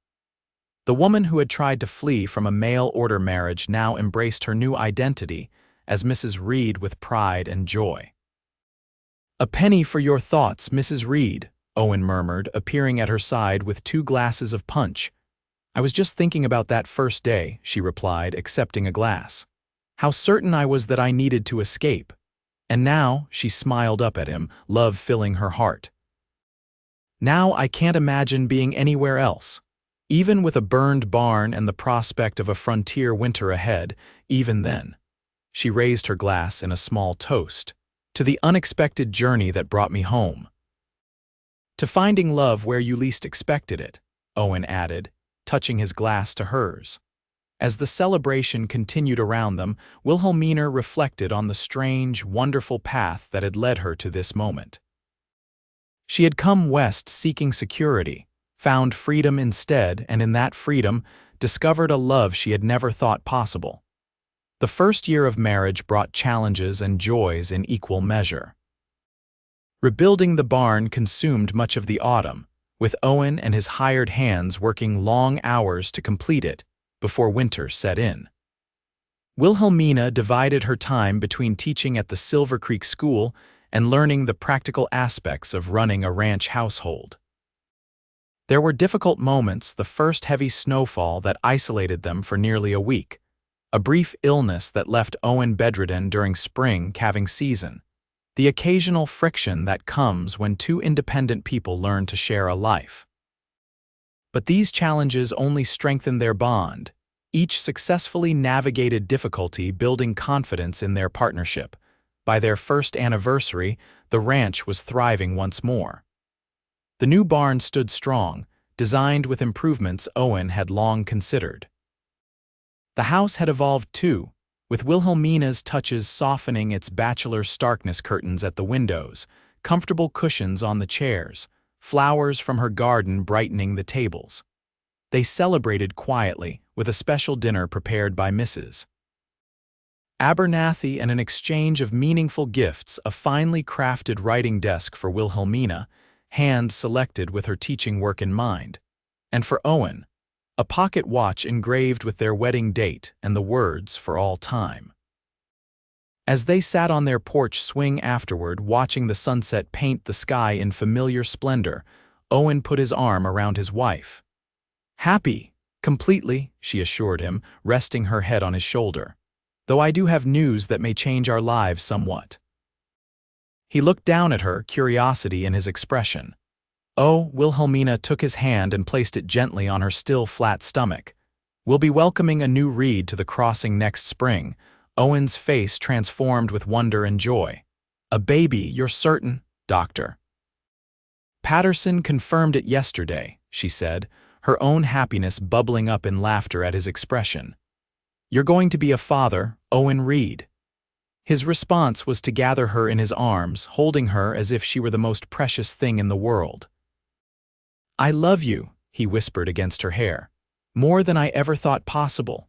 The woman who had tried to flee from a mail-order marriage now embraced her new identity as Mrs. Reed with pride and joy. "A penny for your thoughts, Mrs. Reed," Owen murmured, appearing at her side with 2 glasses of punch. "I was just thinking about that first day," she replied, accepting a glass. "How certain I was that I needed to escape. And now," she smiled up at him, love filling her heart. "Now I can't imagine being anywhere else. Even with a burned barn and the prospect of a frontier winter ahead, even then." She raised her glass in a small toast. "To the unexpected journey that brought me home." "To finding love where you least expected it," Owen added, touching his glass to hers. As the celebration continued around them, Wilhelmina reflected on the strange, wonderful path that had led her to this moment. She had come west seeking security, found freedom instead, and in that freedom, discovered a love she had never thought possible. The first year of marriage brought challenges and joys in equal measure. Rebuilding the barn consumed much of the autumn, with Owen and his hired hands working long hours to complete it before winter set in. Wilhelmina divided her time between teaching at the Silver Creek School and learning the practical aspects of running a ranch household. There were difficult moments, the first heavy snowfall that isolated them for nearly a week, a brief illness that left Owen bedridden during spring calving season, the occasional friction that comes when 2 independent people learn to share a life. But these challenges only strengthened their bond. Each successfully navigated difficulty, building confidence in their partnership. By their first anniversary, the ranch was thriving once more. The new barn stood strong, designed with improvements Owen had long considered. The house had evolved too, with Wilhelmina's touches softening its bachelor starkness, curtains at the windows, comfortable cushions on the chairs, flowers from her garden brightening the tables. They celebrated quietly, with a special dinner prepared by Mrs. Abernathy and an exchange of meaningful gifts, a finely crafted writing desk for Wilhelmina, hand selected with her teaching work in mind, and for Owen, a pocket watch engraved with their wedding date and the words "for all time." As they sat on their porch swing afterward, watching the sunset paint the sky in familiar splendor, Owen put his arm around his wife. "Happy, completely," she assured him, resting her head on his shoulder. "Though I do have news that may change our lives somewhat." He looked down at her, curiosity in his expression. "Oh," Wilhelmina took his hand and placed it gently on her still flat stomach. "We'll be welcoming a new Reed to the crossing next spring." Owen's face transformed with wonder and joy. "A baby, you're certain, Doctor?" "Patterson confirmed it yesterday," she said, her own happiness bubbling up in laughter at his expression. "You're going to be a father, Owen Reed." His response was to gather her in his arms, holding her as if she were the most precious thing in the world. "I love you," he whispered against her hair, "more than I ever thought possible."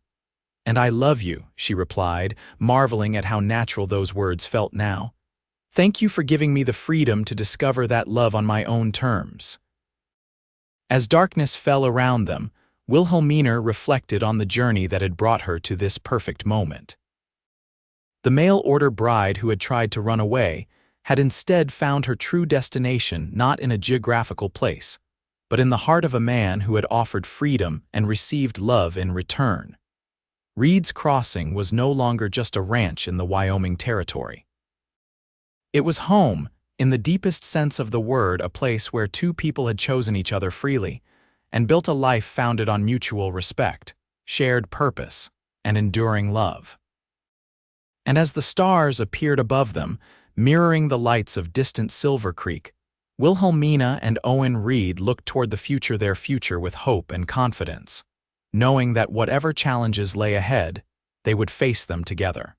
"And I love you," she replied, marveling at how natural those words felt now. "Thank you for giving me the freedom to discover that love on my own terms." As darkness fell around them, Wilhelmina reflected on the journey that had brought her to this perfect moment. The mail-order bride who had tried to run away had instead found her true destination not in a geographical place, but in the heart of a man who had offered freedom and received love in return. Reed's Crossing was no longer just a ranch in the Wyoming Territory. It was home, in the deepest sense of the word, a place where two people had chosen each other freely and built a life founded on mutual respect, shared purpose, and enduring love. And as the stars appeared above them, mirroring the lights of distant Silver Creek, Wilhelmina and Owen Reed looked toward their future with hope and confidence, knowing that whatever challenges lay ahead, they would face them together.